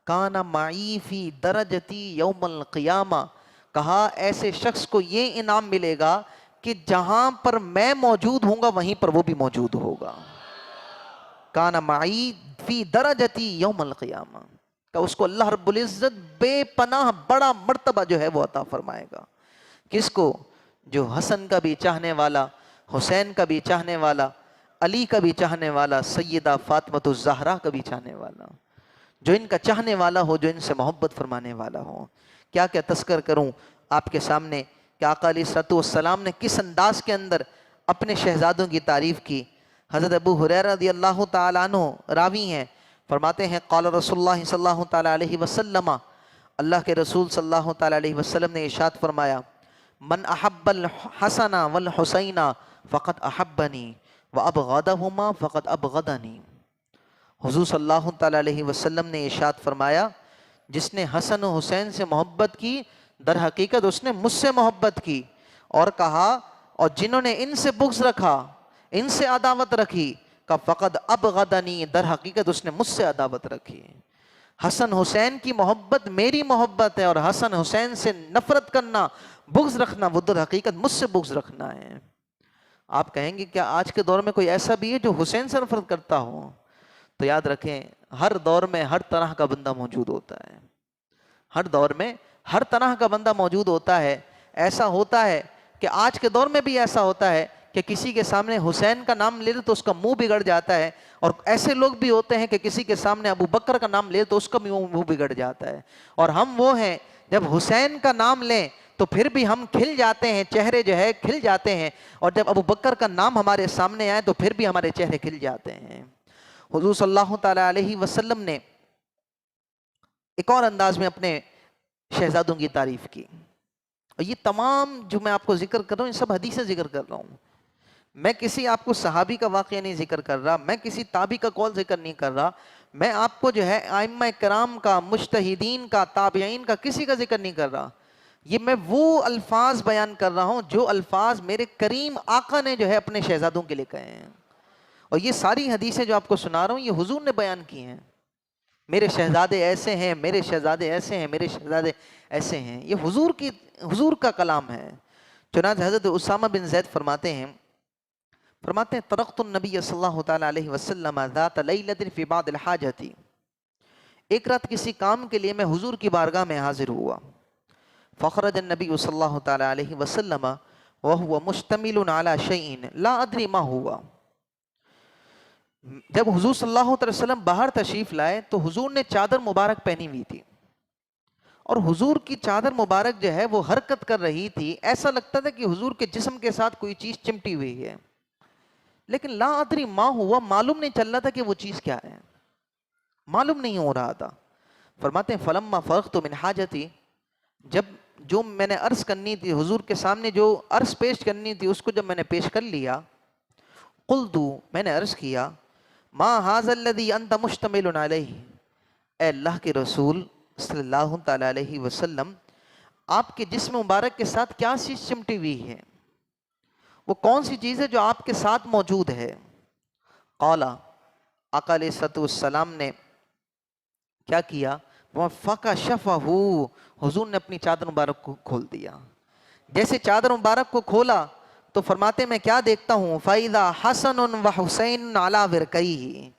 کانا معی فی درجتی یوم القیامہ، کہا ایسے شخص کو یہ انعام ملے گا کہ جہاں پر میں موجود ہوں گا وہیں پر وہ بھی موجود ہوگا۔ کانا معی فی درجتی یوم القیامہ، کہ اس کو اللہ رب العزت بے پناہ بڑا مرتبہ جو ہے وہ عطا فرمائے گا۔ کس کو؟ جو حسن کا بھی چاہنے والا، حسین کا بھی چاہنے والا، علی کا بھی چاہنے والا، سیدہ فاطمۃ الزہرا کا بھی چاہنے والا، جو ان کا چاہنے والا ہو، جو ان سے محبت فرمانے والا ہو۔ کیا کیا تذکر کروں آپ کے سامنے کہ آقا علیہ الصلوۃ والسلام نے کس انداز کے اندر اپنے شہزادوں کی تعریف کی۔ حضرت ابو ہریرہ رضی اللہ تعالیٰ عنہ راوی ہیں، فرماتے ہیں قال رسول اللہ صلی اللہ تعالیٰ علیہ وسلم، اللہ کے رسول صلی اللہ تعالیٰ علیہ وسلم نے ارشاد فرمایا، من احب الحسن والحسین فقد احبنی وابغضہما فقد ابغضنی۔ حضور صلی اللہ تعالیٰ علیہ وسلم نے ارشاد فرمایا جس نے حسن و حسین سے محبت کی در حقیقت اس نے مجھ سے محبت کی، اور کہا اور جنہوں نے ان سے بغض رکھا، ان سے عداوت رکھی، کہ فقد ابغضنی، در حقیقت اس نے مجھ سے عداوت رکھی۔ حسن حسین کی محبت میری محبت ہے، اور حسن حسین سے نفرت کرنا، بغض رکھنا، وہ در حقیقت مجھ سے بغض رکھنا ہے۔ آپ کہیں گے کیا آج کے دور میں کوئی ایسا بھی ہے جو حسین سے نفرت کرتا ہو؟ تو یاد رکھیں ہر دور میں ہر طرح کا بندہ موجود ہوتا ہے، ہر دور میں ہر طرح کا بندہ موجود ہوتا ہے۔ ایسا ہوتا ہے کہ آج کے دور میں بھی ایسا ہوتا ہے کہ کسی کے سامنے حسین کا نام لے لے تو اس کا منہ بگڑ جاتا ہے، اور ایسے لوگ بھی ہوتے ہیں کہ کسی کے سامنے ابو بکر کا نام لے تو اس کا بھی منہ بگڑ جاتا ہے۔ اور ہم وہ ہیں جب حسین کا نام لیں تو پھر بھی ہم کھل جاتے ہیں، چہرے جو ہے کھل جاتے ہیں، اور جب ابو بکر کا نام ہمارے سامنے آئے تو پھر بھی ہمارے چہرے کھل جاتے ہیں۔ حضور صلی اللہ تعالیٰ علیہ وسلم نے ایک اور انداز میں اپنے شہزادوں کی تعریف کی، اور یہ تمام جو میں آپ کو ذکر کر رہا ہوں یہ سب حدیثیں ذکر کر رہا ہوں، میں کسی آپ کو صحابی کا واقعہ نہیں ذکر کر رہا، میں کسی تابعی کا قول ذکر نہیں کر رہا، میں آپ کو جو ہے ائمہ کرام کا، مجتہدین کا، تابعین کا، کسی کا ذکر نہیں کر رہا۔ یہ میں وہ الفاظ بیان کر رہا ہوں جو الفاظ میرے کریم آقا نے جو ہے اپنے شہزادوں کے لے کہے ہیں، اور یہ ساری حدیثیں جو آپ کو سنا رہا ہوں یہ حضور نے بیان کی ہیں۔ میرے شہزادے ایسے ہیں، میرے شہزادے ایسے ہیں، میرے شہزادے ایسے ہیں، یہ حضور کا کلام ہے۔ چنانچہ حضرت اسامہ بن زید فرماتے ہیں طرقت النبی صلی اللہ تعالیٰ علیہ وسلم ذات لیلۃ فی بعض الحاجۃ، ایک رات کسی کام کے لیے میں حضور کی بارگاہ میں حاضر ہوا، فخرج النبی صلی اللہ تعالیٰ علیہ وسلم وهو مشتمل علی شیء لا ادری ما ہوا۔ جب حضور صلی اللہ علیہ وسلم باہر تشریف لائے تو حضور نے چادر مبارک پہنی ہوئی تھی، اور حضور کی چادر مبارک جو ہے وہ حرکت کر رہی تھی، ایسا لگتا تھا کہ حضور کے جسم کے ساتھ کوئی چیز چمٹی ہوئی ہے، لیکن لا ادری ما ہوا، معلوم نہیں چل رہا تھا کہ وہ چیز کیا ہے، معلوم نہیں ہو رہا تھا۔ فرماتے ہیں فلما فرغت من حاجتی، جب جو میں نے عرض کرنی تھی حضور کے سامنے، جو عرض پیش کرنی تھی اس کو جب میں نے پیش کر لیا، قلت، میں نے عرض کیا، ما ھذا الذی انت مشتمل علیہ، اے اللہ کے رسول صلی اللہ تعالیٰ علیہ وسلم، آپ کے جسم مبارک کے ساتھ کیا چیز چمٹی ہوئی ہے، وہ کون سی چیز ہے جو آپ کے ساتھ موجود ہے؟ قال، آقا علیہ الصلوۃ والسلام نے کیا کیا؟ فکشفہ، حضور نے اپنی چادر مبارک کو کھول دیا۔ جیسے چادر مبارک کو کھولا تو فرماتے میں کیا دیکھتا ہوں، فَإِذَا حَسَنٌ وَحُسَيْنٌ عَلَى وِرْكَيْهِ،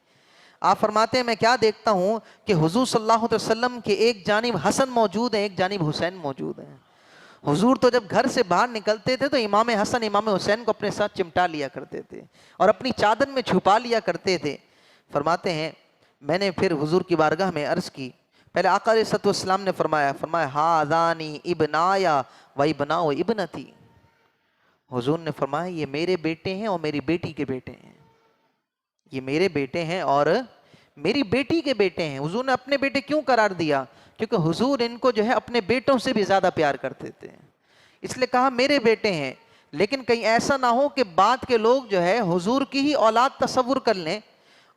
آپ فرماتے ہیں میں کیا دیکھتا ہوں کہ حضور صلی اللہ علیہ وسلم کے ایک جانب حسن موجود ہے، ایک جانب حسین موجود ہے۔ حضور تو جب گھر سے باہر نکلتے تھے تو امام حسن امام حسین کو اپنے ساتھ چمٹا لیا کرتے تھے اور اپنی چادر میں چھپا لیا کرتے تھے۔ فرماتے ہیں میں نے پھر حضور کی بارگاہ میں عرض کی، پہلے آقا علیہ الصلوۃ والسلام نے فرمایا ہذانی ابنایا و ابناء ابنتی، حضور نے فرمایا یہ میرے بیٹے ہیں اور میری بیٹی کے بیٹے ہیں، یہ میرے بیٹے ہیں اور میری بیٹی کے بیٹے ہیں۔ حضور نے اپنے بیٹے کیوں قرار دیا؟ کیونکہ حضور ان کو جو ہے اپنے بیٹوں سے بھی زیادہ پیار کرتے تھے، اس لیے کہا میرے بیٹے ہیں۔ لیکن کہیں ایسا نہ ہو کہ بعد کے لوگ جو ہے حضور کی ہی اولاد تصور کر لیں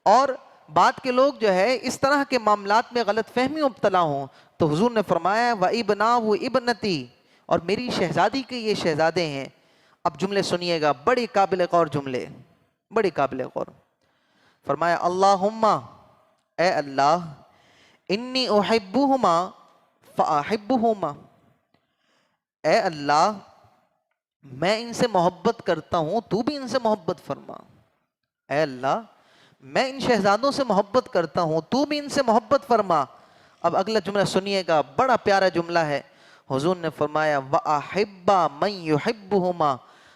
اور بعد کے لوگ جو ہے اس طرح کے معاملات میں غلط فہمی مبتلا ہوں، تو حضور نے فرمایا وَإِبْنَاهُ ابنتی، اور میری شہزادی کے یہ شہزادے ہیں۔ اب جملے سنیے گا، بڑی قابل غور جملے، بڑی قابل غور۔ فرمایا اللہم، اے اللہ، انی احبہما فاحبہما، اے اللہ میں ان سے محبت کرتا ہوں تو بھی ان سے محبت فرما، اے اللہ میں ان شہزادوں سے محبت کرتا ہوں تو بھی ان سے محبت فرما۔ اب اگلا جملہ سنیے گا، بڑا پیارا جملہ ہے۔ حضور نے فرمایا وَأَحِبَّ مَن يُحِبُّهُمَا،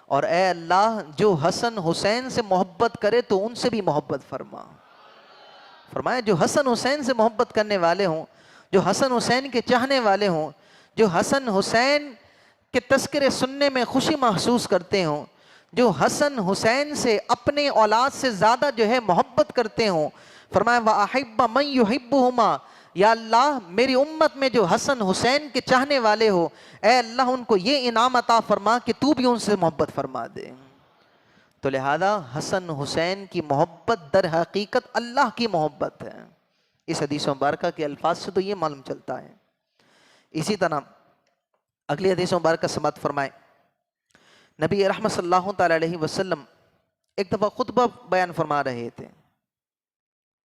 اور اے اللہ جو حسن حسین سے محبت کرے تو ان سے بھی محبت فرما۔ فرمایا جو حسن حسین سے محبت کرنے والے ہوں، جو حسن حسین کے چاہنے والے ہوں، جو حسن حسین کے تذکرے سننے میں خوشی محسوس کرتے ہوں، جو حسن حسین سے اپنے اولاد سے زیادہ جو ہے محبت کرتے ہوں، فرمایا وَأَحِبَّ مَن يُحِبُّهُمَا، یا اللہ میری امت میں جو حسن حسین کے چاہنے والے ہو، اے اللہ ان کو یہ انعام عطا فرما کہ تو بھی ان سے محبت فرما دے۔ تو لہذا حسن حسین کی محبت در حقیقت اللہ کی محبت ہے۔ اس حدیث مبارکہ کے الفاظ سے تو یہ معلوم چلتا ہے۔ اسی طرح اگلی حدیث مبارکہ سماعت فرمائیں، نبی رحمت صلی اللہ تعالی علیہ وسلم ایک دفعہ خطبہ بیان فرما رہے تھے،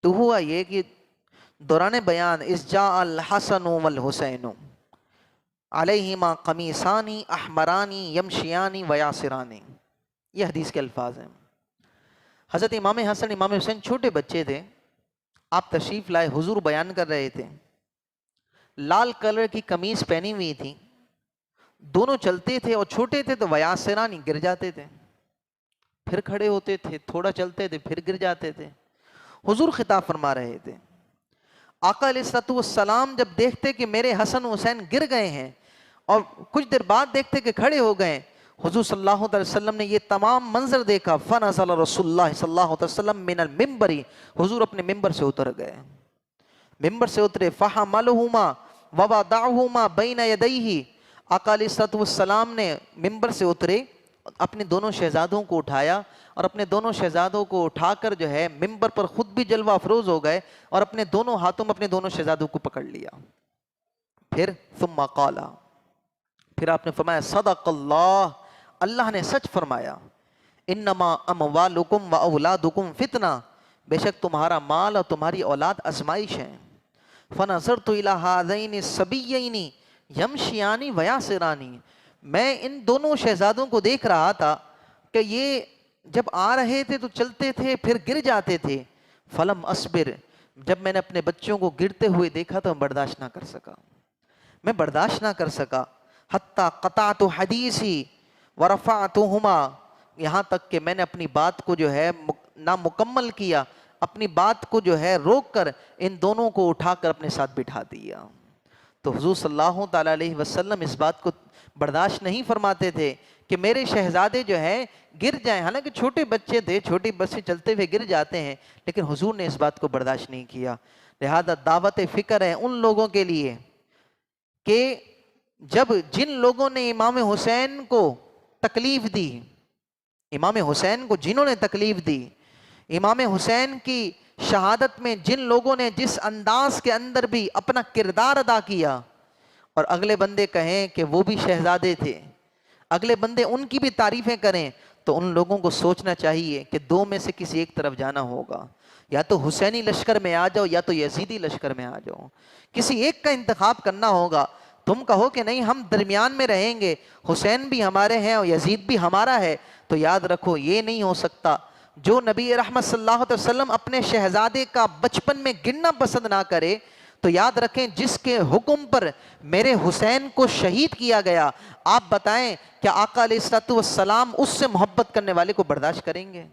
تو ہوا یہ کہ دوران بیان اذ جاء الحسن والحسین علیہما قمیصان احمران یمشیان ویاسران، یہ حدیث کے الفاظ ہیں۔ حضرت امام حسن امام حسین چھوٹے بچے تھے، آپ تشریف لائے، حضور بیان کر رہے تھے، لال کلر کی قمیص پہنی ہوئی تھی، دونوں چلتے تھے اور چھوٹے تھے تو ویاسرانی گر جاتے تھے، پھر کھڑے ہوتے تھے، تھوڑا چلتے تھے پھر گر جاتے تھے۔ حضور خطاب فرما رہے تھے، آقا علیہ الصلوۃ والسلام جب دیکھتے کہ میرے حسن حسین گر گئے ہیں اور کچھ دیر بعد دیکھتے کہ کھڑے ہو گئے، حضور صلی اللہ علیہ وسلم نے یہ تمام منظر دیکھا، فنزل رسول اللہ صلی اللہ علیہ وسلم من المنبر، حضور اپنے ممبر سے اتر گئے، ممبر سے اترے، فحملہما ووضعہما بین یدیہ، آقا علیہ الصلوۃ والسلام نے ممبر سے اترے، اپنے دونوں شہزادوں کو اٹھایا اور اپنے دونوں شہزادوں کو اٹھا کر جو ہے ممبر پر خود بھی جلوہ افروز ہو گئے اور اپنے دونوں ہاتھوں میں اپنے دونوں شہزادوں کو پکڑ لیا۔ پھر ثم قال، پھر آپ نے فرمایا صدق اللہ، اللہ نے سچ فرمایا، انما اموالکم و اولادکم فتنہ، بے شک تمہارا مال اور تمہاری اولاد آزمائش ہے۔ فنظرت الی ہذین الصبیین یمشیان ویاسران، میں ان دونوں شہزادوں کو دیکھ رہا تھا کہ یہ جب آ رہے تھے تو چلتے تھے پھر گر جاتے تھے، فلم اصبر، جب میں نے اپنے بچوں کو گرتے ہوئے دیکھا تو میں برداشت نہ کر سکا، میں برداشت نہ کر سکا، حتی قطعت حدیثی ورفعتہما، یہاں تک کہ میں نے اپنی بات کو جو ہے نامکمل کیا، اپنی بات کو جو ہے روک کر ان دونوں کو اٹھا کر اپنے ساتھ بٹھا دیا۔ تو حضور صلی اللہ تعالیٰ علیہ وسلم اس بات کو برداشت نہیں فرماتے تھے کہ میرے شہزادے جو ہیں گر جائیں، حالانکہ چھوٹے بچے تھے، چھوٹی بچے چلتے ہوئے گر جاتے ہیں، لیکن حضور نے اس بات کو برداشت نہیں کیا۔ لہذا دعوت فکر ہے ان لوگوں کے لیے کہ جب جن لوگوں نے امام حسین کو تکلیف دی، امام حسین کو جنہوں نے تکلیف دی، امام حسین کی شہادت میں جن لوگوں نے جس انداز کے اندر بھی اپنا کردار ادا کیا، اور اگلے بندے کہیں کہ وہ بھی شہزادے تھے، اگلے بندے ان کی بھی تعریفیں کریں، تو ان لوگوں کو سوچنا چاہیے کہ دو میں سے کسی ایک طرف جانا ہوگا، یا تو حسینی لشکر میں آ جاؤ یا تو یزیدی لشکر میں آ جاؤ، کسی ایک کا انتخاب کرنا ہوگا۔ تم کہو کہ نہیں ہم درمیان میں رہیں گے، حسین بھی ہمارے ہیں اور یزید بھی ہمارا ہے، تو یاد رکھو یہ نہیں ہو سکتا۔ جو نبی رحمت صلی اللہ علیہ وسلم اپنے شہزادے کا بچپن میں گننا پسند نہ کرے، تو یاد رکھیں جس کے حکم پر میرے حسین کو شہید کیا گیا، آپ بتائیں کہ آقا علیہ الصلوۃ والسلام اس سے محبت کرنے والے کو برداشت کریں گے؟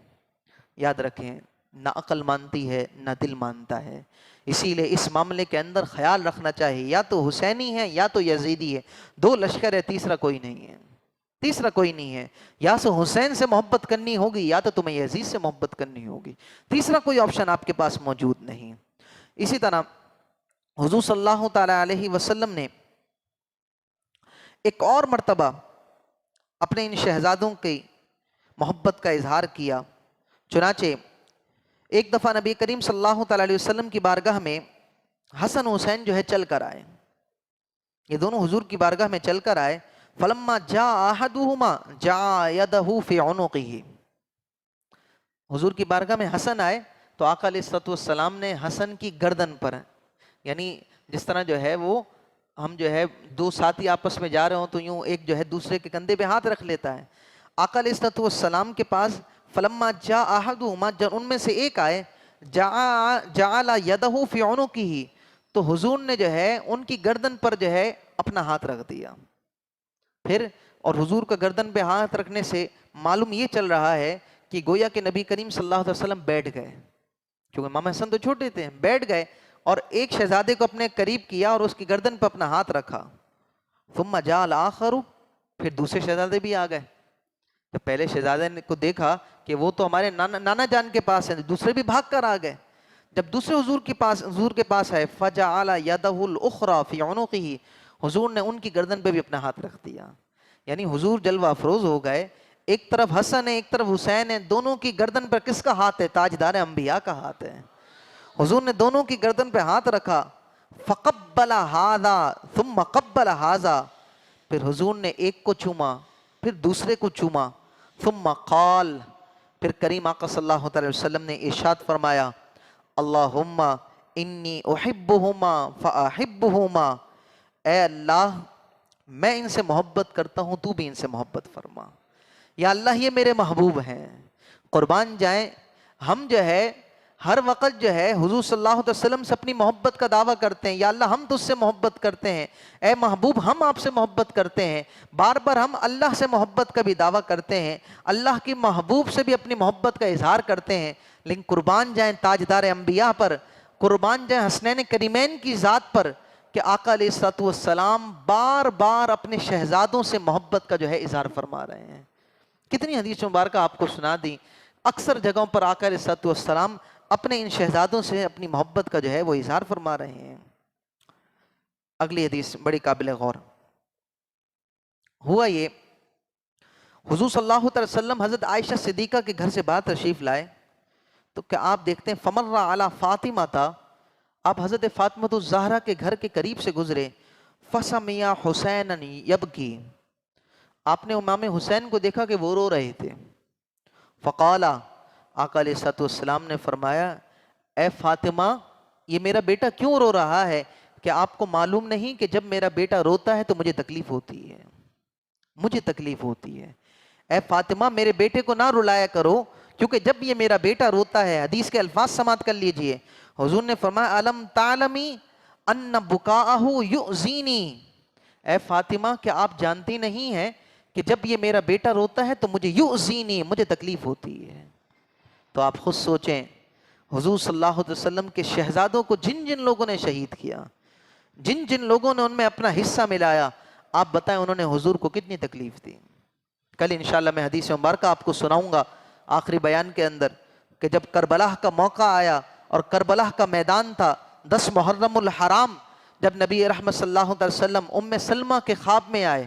یاد رکھیں نہ عقل مانتی ہے نہ دل مانتا ہے، اسی لیے اس معاملے کے اندر خیال رکھنا چاہیے، یا تو حسینی ہے یا تو یزیدی ہے، دو لشکر ہے، تیسرا کوئی نہیں ہے، تیسرا کوئی نہیں ہے۔ یا تو حسین سے محبت کرنی ہوگی یا تو تمہیں یزید سے محبت کرنی ہوگی، تیسرا کوئی آپشن آپ کے پاس موجود نہیں۔ اسی طرح حضور صلی اللہ تعالی علیہ وسلم نے ایک اور مرتبہ اپنے ان شہزادوں کی محبت کا اظہار کیا۔ چنانچہ ایک دفعہ نبی کریم صلی اللہ تعالی علیہ وسلم کی بارگاہ میں حسن حسین جو ہے چل کر آئے، یہ دونوں حضور کی بارگاہ میں چل کر آئے۔ فلما جاء احدهما جاء يده في عنقه، حضور کی بارگاہ میں حسن آئے تو آقا علیہ الصلوۃ والسلام نے حسن کی گردن پر، یعنی جس طرح جو ہے وہ ہم جو ہے دو ساتھی آپس میں جا رہے ہوں تو یوں ایک جو ہے دوسرے کے کندھے پہ ہاتھ رکھ لیتا ہے، آقا علیہ الصلوۃ والسلام کے پاس فلما جاء احدهما، جب ان میں سے ایک آئے، جعل يده في عنقه، تو حضور نے جو ہے ان کی گردن پر جو ہے اپنا ہاتھ رکھ دیا۔ پھر اور حضور کا گردن پہ ہاتھ رکھنے سے معلوم یہ چل رہا ہے کہ گویا کہ نبی کریم صلی اللہ علیہ وسلم بیٹھ گئے، کیونکہ امام حسن تو چھوٹے تھے، بیٹھ گئے اور ایک شہزادے کو اپنے قریب کیا اور اس کی گردن پہ اپنا ہاتھ رکھا۔ ثم جاء الآخر، پھر دوسرے شہزادے بھی آ گئے، تو پہلے شہزادے کو دیکھا کہ وہ تو ہمارے نانا جان کے پاس ہیں، دوسرے بھی بھاگ کر آ گئے۔ جب دوسرے حضور کے پاس ہے، فجعل يده الاخرى في عنقه، حضور نے ان کی گردن پہ بھی اپنا ہاتھ رکھ دیا، یعنی حضور جلوہ افروز ہو گئے۔ ایک طرف حسن ہے ایک طرف حسین ہے، دونوں کی گردن پر کس کا ہاتھ ہے؟ تاجدار انبیاء کا ہاتھ ہے۔ حضور نے دونوں کی گردن پہ ہاتھ رکھا، فقبل هذا ثم قبل هذا، پھر حضور نے ایک کو چوما پھر دوسرے کو چوما، ثم قال، پھر کریم آقا صلی اللہ علیہ وسلم نے ارشاد فرمایا، اللہم انی احبہما فاحبہما، اے اللہ میں ان سے محبت کرتا ہوں تو بھی ان سے محبت فرما، یا اللہ یہ میرے محبوب ہیں۔ قربان جائیں ہم جو ہے ہر وقت جو ہے حضور صلی اللہ علیہ وسلم سے اپنی محبت کا دعویٰ کرتے ہیں، یا اللہ ہم تجھ سے محبت کرتے ہیں، اے محبوب ہم آپ سے محبت کرتے ہیں، بار بار ہم اللہ سے محبت کا بھی دعویٰ کرتے ہیں، اللہ کی محبوب سے بھی اپنی محبت کا اظہار کرتے ہیں، لیکن قربان جائیں تاجدار انبیاء پر، قربان جائیں حسنین کریمین کی ذات پر کہ آقا علیہ الصلوۃ والسلام بار بار اپنے شہزادوں سے محبت کا جو ہے اظہار فرما رہے ہیں۔ کتنی حدیث مبارکہ آپ کو سنا دی، اکثر جگہوں پر آقا علیہ الصلوۃ والسلام اپنے ان شہزادوں سے اپنی محبت کا جو ہے وہ اظہار فرما رہے ہیں۔ اگلی حدیث بڑی قابل غور، ہوا یہ حضور صلی اللہ علیہ وسلم حضرت عائشہ صدیقہ کے گھر سے باہر تشریف لائے تو کیا آپ دیکھتے ہیں فمر علی فاطمہ تھا، آپ حضرت فاطمہ الزہرا کے گھر کے قریب سے گزرے، فسمع حسین یبکی، آپ نے امام حسین کو دیکھا کہ وہ رو رہے تھے، فقال، آقا علیہ الصلوۃ والسلام نے فرمایا، اے فاطمہ یہ میرا بیٹا کیوں رو رہا ہے؟ کہ آپ کو معلوم نہیں کہ جب میرا بیٹا روتا ہے تو مجھے تکلیف ہوتی ہے، مجھے تکلیف ہوتی ہے، اے فاطمہ میرے بیٹے کو نہ رلایا کرو کیونکہ جب یہ میرا بیٹا روتا ہے، حدیث کے الفاظ سماعت کر لیجئے، حضور نے فرمایا الم تعلمی ان بکاءہ یؤذینی، اے فاطمہ کیا آپ جانتی نہیں ہیں کہ جب یہ میرا بیٹا روتا ہے تو مجھے یؤذینی، مجھے تکلیف ہوتی ہے۔ تو آپ خود سوچیں حضور صلی اللہ علیہ وسلم کے شہزادوں کو جن جن لوگوں نے شہید کیا، جن جن لوگوں نے ان میں اپنا حصہ ملایا، آپ بتائیں انہوں نے حضور کو کتنی تکلیف دی۔ کل انشاءاللہ میں حدیث مبارکہ آپ کو سناؤں گا آخری بیان کے اندر کہ جب کربلا کا موقع آیا اور کربلا کا میدان تھا، 10 محرم الحرام، جب نبی رحمت صلی اللہ علیہ وسلم ام سلمہ کے خواب میں آئے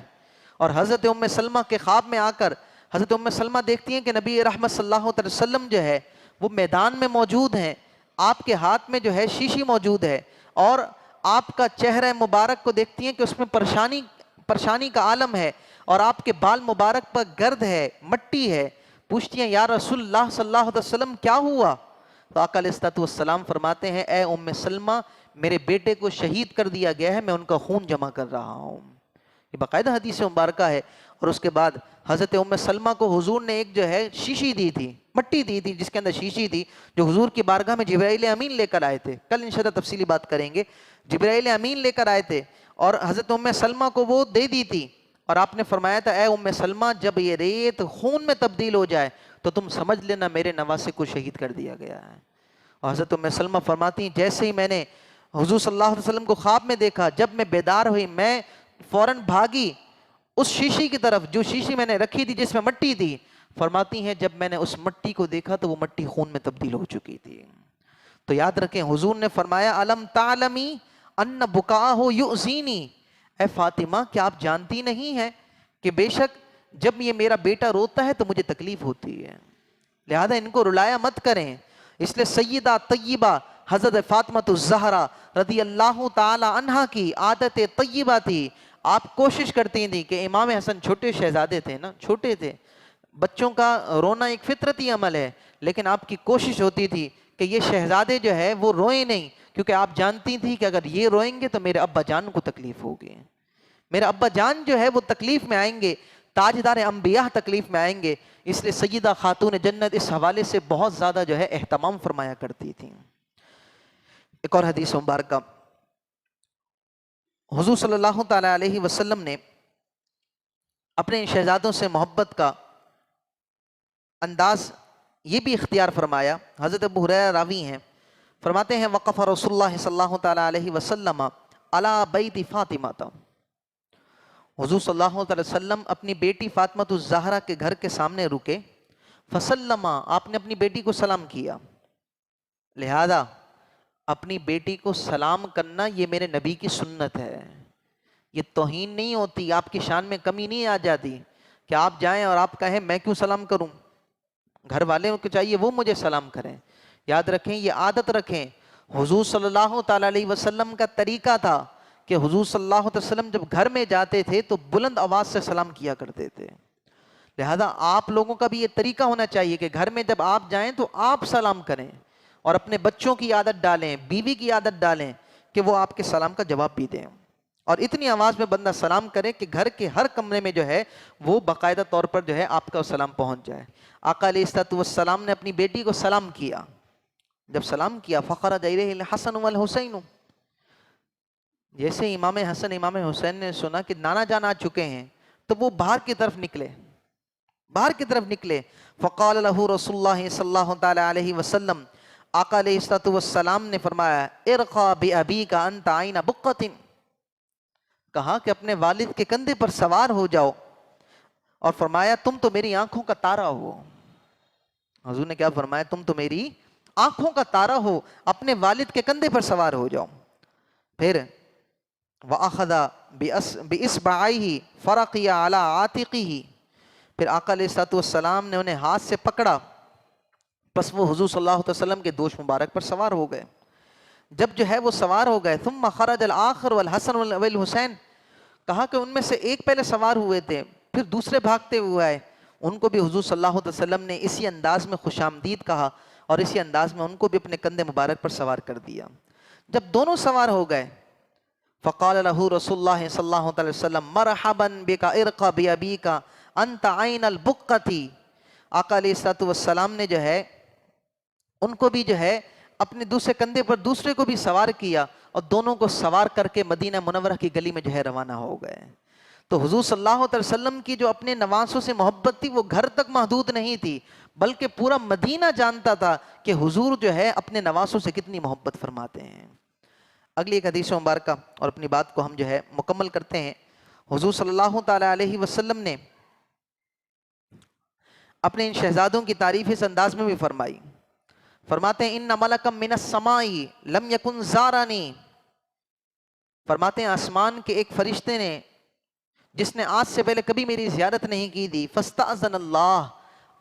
اور حضرت ام سلمہ کے خواب میں آ کر حضرت ام سلمہ دیکھتی ہیں کہ نبی رحمت صلی اللہ علیہ وسلم جو ہے وہ میدان میں موجود ہیں، آپ کے ہاتھ میں جو ہے شیشی موجود ہے اور آپ کا چہرہ مبارک کو دیکھتی ہیں کہ اس میں پریشانی کا عالم ہے اور آپ کے بال مبارک پر گرد ہے، مٹی ہے، پوچھتی ہیں یا رسول اللہ صلی اللہ علیہ وسلم کیا ہوا؟ تو آقا علیہ الصلوۃ والسلام فرماتے ہیں اے ام سلمہ میرے بیٹے کو شہید کر دیا گیا ہے، میں ان کا خون جمع کر رہا ہوں۔ یہ باقاعدہ حدیث مبارکہ ہے۔ اور اس کے بعد حضرت ام سلمہ کو حضور نے ایک جو ہے شیشی دی تھی، مٹی دی تھی جس کے اندر شیشی تھی، جو حضور کی بارگاہ میں جبرائیل امین لے کر آئے تھے۔ کل انشاءاللہ تفصیلی بات کریں گے۔ جبرائیل امین لے کر آئے تھے اور حضرت ام سلمہ کو وہ دے دی تھی، اور آپ نے فرمایا تھا اے ام سلمہ جب یہ ریت خون میں تبدیل ہو جائے تو تم سمجھ لینا میرے نواسے کو شہید کر دیا گیا ہے۔ اور حضرت ام سلمہ فرماتی ہیں جیسے ہی میں نے حضور صلی اللہ علیہ وسلم کو خواب میں دیکھا، جب میں بیدار ہوئی میں فوراً بھاگی اس شیشی کی طرف جو شیشی میں نے رکھی تھی جس میں مٹی تھی۔ فرماتی ہیں جب میں نے اس مٹی کو دیکھا تو وہ مٹی خون میں تبدیل ہو چکی تھی۔ تو یاد رکھیں حضور نے فرمایا الم تعلمی ان بکاہ یؤذینی، اے فاطمہ کیا آپ جانتی نہیں ہیں کہ بے شک جب یہ میرا بیٹا روتا ہے تو مجھے تکلیف ہوتی ہے، لہذا ان کو رلایا مت کریں۔ اس لیے سیدہ طیبہ حضرت فاطمہ الزہرا رضی اللہ تعالی عنہا کی عادت طیبہ تھی، آپ کوشش کرتی تھیں کہ امام حسن چھوٹے شہزادے تھے نا، چھوٹے تھے، بچوں کا رونا ایک فطرتی عمل ہے، لیکن آپ کی کوشش ہوتی تھی کہ یہ شہزادے جو ہے وہ روئیں نہیں، کیونکہ آپ جانتی تھی کہ اگر یہ روئیں گے تو میرے ابا جان کو تکلیف ہوگی، میرے ابا جان جو ہے وہ تکلیف میں آئیں گے، تاجدار انبیاء تکلیف میں آئیں گے۔ اس لیے سیدہ خاتون جنت اس حوالے سے بہت زیادہ جو ہے اہتمام فرمایا کرتی تھیں۔ ایک اور حدیث مبارکہ، حضور صلی اللہ تعالی علیہ وسلم نے اپنے شہزادوں سے محبت کا انداز یہ بھی اختیار فرمایا۔ حضرت ابو ہریرہ راوی ہیں، فرماتے ہیں وقف رسول اللہ صلی اللہ تعالی علیہ وسلم علی بیت فاطمہ، حضور صلی اللہ علیہ وسلم اپنی بیٹی فاطمہ الزہرا کے گھر کے سامنے رکے، فسلم، آپ نے اپنی بیٹی کو سلام کیا۔ لہذا اپنی بیٹی کو سلام کرنا یہ میرے نبی کی سنت ہے، یہ توہین نہیں ہوتی، آپ کی شان میں کمی نہیں آ جاتی کہ آپ جائیں اور آپ کہیں میں کیوں سلام کروں، گھر والے کو چاہیے وہ مجھے سلام کریں۔ یاد رکھیں، یہ عادت رکھیں، حضور صلی اللہ تعالی علیہ وسلم کا طریقہ تھا کہ حضور صلی اللہ علیہ وسلم جب گھر میں جاتے تھے تو بلند آواز سے سلام کیا کرتے تھے، لہذا آپ لوگوں کا بھی یہ طریقہ ہونا چاہیے کہ گھر میں جب آپ جائیں تو آپ سلام کریں، اور اپنے بچوں کی عادت ڈالیں، بیوی کی عادت ڈالیں کہ وہ آپ کے سلام کا جواب بھی دیں، اور اتنی آواز میں بندہ سلام کرے کہ گھر کے ہر کمرے میں جو ہے وہ باقاعدہ طور پر جو ہے آپ کا سلام پہنچ جائے۔ آقا علیہ الصلوۃ والسلام نے اپنی بیٹی کو سلام کیا، جب سلام کیا فخرج الیہ الحسن والحسین، جیسے امام حسن امام حسین نے سنا کہ نانا جان آ چکے ہیں تو وہ باہر کی طرف نکلے، فقال له رسول اللہ صلی اللہ تعالی علیہ وسلم، آقا علیہ الصلوۃ والسلام نے فرمایا ارقا بابیک انت عین بقۃ، کہا کہ اپنے والد کے کندھے پر سوار ہو جاؤ، اور فرمایا تم تو میری آنکھوں کا تارا ہو۔ حضور نے کیا فرمایا؟ تم تو میری آنکھوں کا تارا ہو، اپنے والد کے کندھے پر سوار ہو جاؤ۔ پھر وَأَخَذَ بِإِصْبَعَيْهِ فَرَقِيَ عَلَىٰ عَاتِقِهِ، پھر آقا علیہ الصلوۃ والسلام نے انہیں ہاتھ سے پکڑا، پس وہ حضور صلی اللہ علیہ وسلم کے دوش مبارک پر سوار ہو گئے۔ جب جو ہے وہ سوار ہو گئے، ثم خرج الآخر والحسن والحسین، کہا کہ ان میں سے ایک پہلے سوار ہوئے تھے، پھر دوسرے بھاگتے ہوئے آئے، ان کو بھی حضور صلی اللہ علیہ وسلم نے اسی انداز میں خوش آمدید کہا، اور اسی انداز میں ان کو بھی اپنے کندھے مبارک پر سوار کر دیا۔ جب دونوں سوار ہو گئے، فقال له رسول اللہ صلی اللہ علیہ وسلم مرحبا بک ارقا بابیک انت عین البقۃ، آقا علیہ الصلوۃ والسلام نے جو ہے ان کو بھی جو ہے اپنے دوسرے کندھے پر دوسرے کو بھی سوار کیا، اور دونوں کو سوار کر کے مدینہ منورہ کی گلی میں جو ہے روانہ ہو گئے۔ تو حضور صلی اللہ علیہ وسلم کی جو اپنے نواسوں سے محبت تھی وہ گھر تک محدود نہیں تھی، بلکہ پورا مدینہ جانتا تھا کہ حضور جو ہے اپنے نواسوں سے کتنی محبت فرماتے ہیں۔ اگلی ایک حدیث مبارکہ اور اپنی بات کو ہم جو ہے مکمل کرتے ہیں۔ حضور صلی اللہ تعالی علیہ وسلم نے اپنے ان شہزادوں کی تعریف اس انداز میں بھی فرمائی، فرماتے ہیں ان ملکم من السماء لم یکن زارانی، فرماتے ہیں آسمان کے ایک فرشتے نے جس نے آج سے پہلے کبھی میری زیارت نہیں کی تھی، فاستأذن اللہ،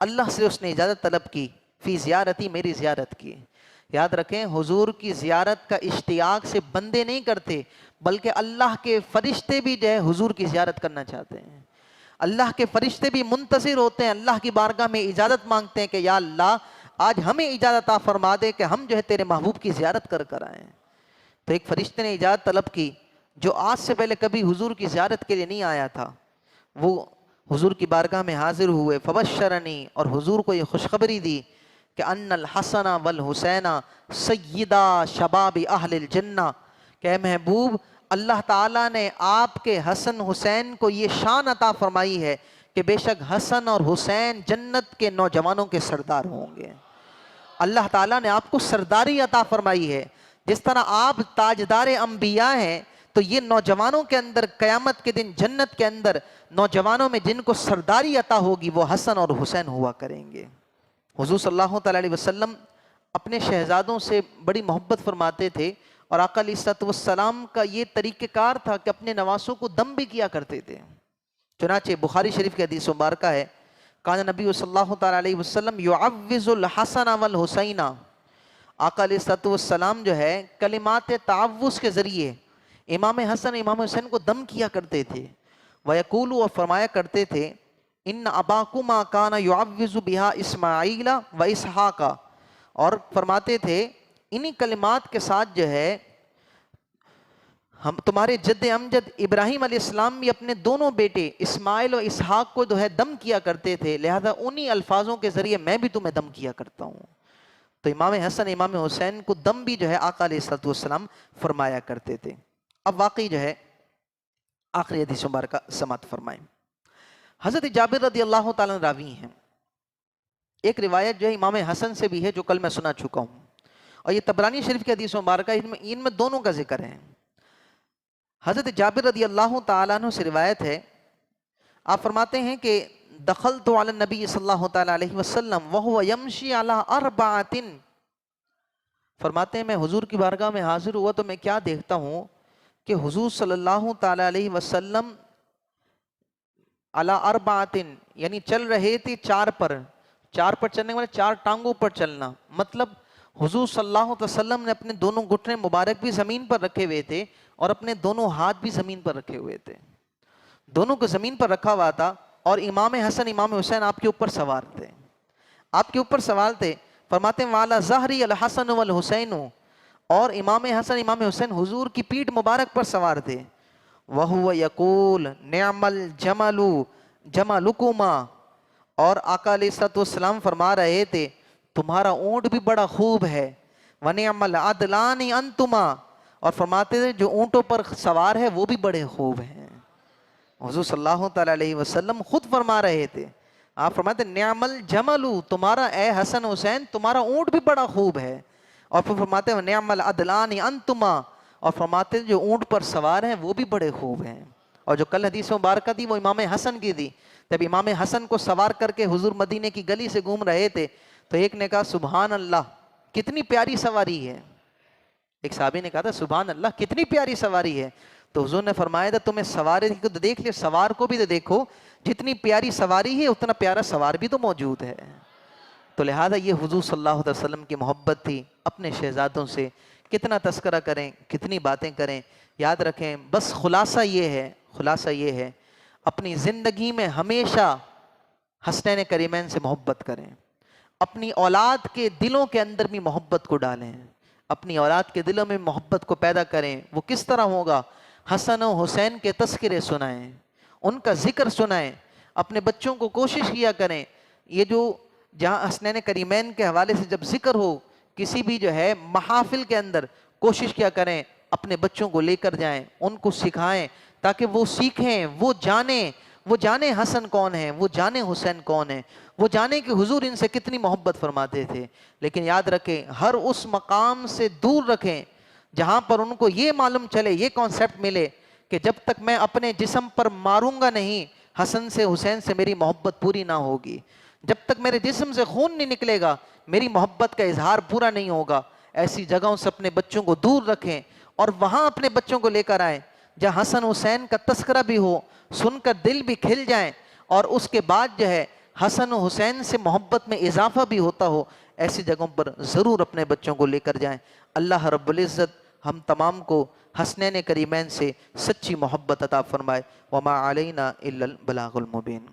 اللہ سے اس نے اجازت طلب کی، فی زیارتی، میری زیارت کی۔ یاد رکھیں حضور کی زیارت کا اشتیاق سے بندے نہیں کرتے، بلکہ اللہ کے فرشتے بھی جو ہے حضور کی زیارت کرنا چاہتے ہیں، اللہ کے فرشتے بھی منتظر ہوتے ہیں، اللہ کی بارگاہ میں اجازت مانگتے ہیں کہ یا اللہ آج ہمیں اجازت عطا فرما دے کہ ہم جو ہے تیرے محبوب کی زیارت کر آئیں۔ تو ایک فرشتے نے اجازت طلب کی جو آج سے پہلے کبھی حضور کی زیارت کے لیے نہیں آیا تھا، وہ حضور کی بارگاہ میں حاضر ہوئے، فبشرنی، اور حضور کو یہ خوشخبری دی کہ ان الحسن والحسین سیدہ شباب اہل الجنہ، کہ اے محبوب اللہ تعالیٰ نے آپ کے حسن حسین کو یہ شان عطا فرمائی ہے کہ بے شک حسن اور حسین جنت کے نوجوانوں کے سردار ہوں گے۔ اللہ تعالیٰ نے آپ کو سرداری عطا فرمائی ہے، جس طرح آپ تاجدار انبیاء ہیں، تو یہ نوجوانوں کے اندر قیامت کے دن جنت کے اندر نوجوانوں میں جن کو سرداری عطا ہوگی وہ حسن اور حسین ہوا کریں گے۔ حضور صلی اللہ تعالیٰ علیہ وسلم اپنے شہزادوں سے بڑی محبت فرماتے تھے، اور آقا علیہ الصلوۃ والسلام کا یہ طریقہ کار تھا کہ اپنے نواسوں کو دم بھی کیا کرتے تھے۔ چنانچہ بخاری شریف کی حدیث مبارکہ ہے، کان نبی صلی اللہ تعالیٰ علیہ وسلم یعوذ الحسن والحسین، آقا علیہ الصلوۃ والسلام جو ہے کلمات تعوذ کے ذریعے امام حسن امام حسین کو دم کیا کرتے تھے۔ وَيَقُولُ، اور فرمایا کرتے تھے، ان اباکما کان یعوذ بہا اسماعیل و اسحاق، اور فرماتے تھے انہی کلمات کے ساتھ جو ہے ہم تمہارے جد امجد ابراہیم علیہ السلام بھی اپنے دونوں بیٹے اسماعیل و اسحاق کو جو ہے دم کیا کرتے تھے، لہذا انہی الفاظوں کے ذریعے میں بھی تمہیں دم کیا کرتا ہوں۔ تو امام حسن امام حسین کو دم بھی جو ہے آقا علیہ الصلوۃ والسلام فرمایا کرتے تھے۔ اب واقعی جو ہے آخری حدیث مبارکہ سماعت فرمائیں۔ حضرت جابر رضی اللہ تعالیٰ عنہ راوی ہیں، ایک روایت جو ہے امام حسن سے بھی ہے جو کل میں سنا چکا ہوں، اور یہ طبرانی شریف کی حدیث مبارکہ ان میں دونوں کا ذکر ہے۔ حضرت جابر رضی اللہ تعالیٰ عنہ سے روایت ہے، آپ فرماتے ہیں کہ دخلت علی النبی صلی اللہ تعالیٰ علیہ وسلم وہو یمشی علی اربعۃ، فرماتے ہیں میں حضور کی بارگاہ میں حاضر ہوا تو میں کیا دیکھتا ہوں کہ حضور صلی اللہ تعالیٰ علیہ وسلم علی اربعۃ، یعنی چل رہے تھے چار پر چلنے والے، چار ٹانگوں پر چلنا، مطلب حضور صلی اللہ علیہ وسلم نے اپنے دونوں گھٹنے مبارک بھی زمین پر رکھے ہوئے تھے اور اپنے دونوں ہاتھ بھی زمین پر رکھے ہوئے تھے، دونوں کو زمین پر رکھا ہوا تھا، اور امام حسن امام حسین آپ کے اوپر سوار تھے، آپ کے اوپر سوار تھے۔ فرماتے ہیں وَعَلَى ظَهْرِ الْحَسَنُ وَالْحُسَيْنُ، اور امام حسن امام حسین حضور کی پیٹھ مبارک پر سوار تھے۔ وَهُوَ يَقُولُ نِعْمَ الْجَمَلُ جَمَلُكُمَا، اور آقا علیہ الصلوۃ والسلام فرما رہے تھے تمہارا اونٹ بھی بڑا خوب ہے، وَنِعْمَ الْعَدْلَانِ أَنْتُمَا، اور فرماتے تھے جو اونٹوں پر سوار ہے وہ بھی بڑے خوب ہیں۔ حضور صلی اللہ تعالیٰ علیہ وسلم خود فرما رہے تھے، آپ فرماتے نعم الجمل، تمہارا اے حسن حسین تمہارا اونٹ بھی بڑا خوب ہے، اور پھر فرماتے ہیں نعم العدلان انتما، اور فرماتے ہیں جو اونٹ پر سوار ہیں وہ بھی بڑے خوب ہیں۔ اور جو کل حدیث مبارکہ تھی وہ امام حسن کی تھی، جب امام حسن کو سوار کر کے حضور مدینے کی گلی سے گھوم رہے تھے تو ایک نے کہا سبحان اللہ کتنی پیاری سواری ہے، ایک صحابی نے کہا تھا سبحان اللہ کتنی پیاری سواری ہے، تو حضور نے فرمایا تھا تمہیں سواری کو تو دیکھ لے، سوار کو بھی تو دیکھو، جتنی پیاری سواری ہے اتنا پیارا سوار بھی تو موجود ہے۔ تو لہذا یہ حضور صلی اللہ علیہ وسلم کی محبت تھی اپنے شہزادوں سے، کتنا تذکرہ کریں کتنی باتیں کریں، یاد رکھیں بس خلاصہ یہ ہے اپنی زندگی میں ہمیشہ حسنین کریمین سے محبت کریں، اپنی اولاد کے دلوں کے اندر بھی محبت کو ڈالیں، اپنی اولاد کے دلوں میں محبت کو پیدا کریں۔ وہ کس طرح ہوگا؟ حسن و حسین کے تذکرے سنائیں، ان کا ذکر سنائیں، اپنے بچوں کو کوشش کیا کریں، یہ جو جہاں حسنین کریمین کے حوالے سے جب ذکر ہو کسی بھی جو ہے محافل کے اندر، کوشش کیا کریں اپنے بچوں کو لے کر جائیں، ان کو سکھائیں تاکہ وہ سیکھیں، وہ جانیں حسن کون ہے، وہ جانیں حسین کون ہے، وہ جانیں کہ حضور ان سے کتنی محبت فرماتے تھے۔ لیکن یاد رکھیں ہر اس مقام سے دور رکھیں جہاں پر ان کو یہ معلوم چلے، یہ کانسیپٹ ملے کہ جب تک میں اپنے جسم پر ماروں گا نہیں حسن سے حسین سے میری محبت پوری نہ ہوگی، جب تک میرے جسم سے خون نہیں نکلے گا میری محبت کا اظہار پورا نہیں ہوگا۔ ایسی جگہوں سے اپنے بچوں کو دور رکھیں اور وہاں اپنے بچوں کو لے کر آئیں جہاں حسن حسین کا تذکرہ بھی ہو، سن کر دل بھی کھل جائیں، اور اس کے بعد جو ہے حسن و حسین سے محبت میں اضافہ بھی ہوتا ہو، ایسی جگہوں پر ضرور اپنے بچوں کو لے کر جائیں۔ اللہ رب العزت ہم تمام کو حسنین کریمین سے سچی محبت عطا فرمائے۔ وما علینا الا البلاغ المبین۔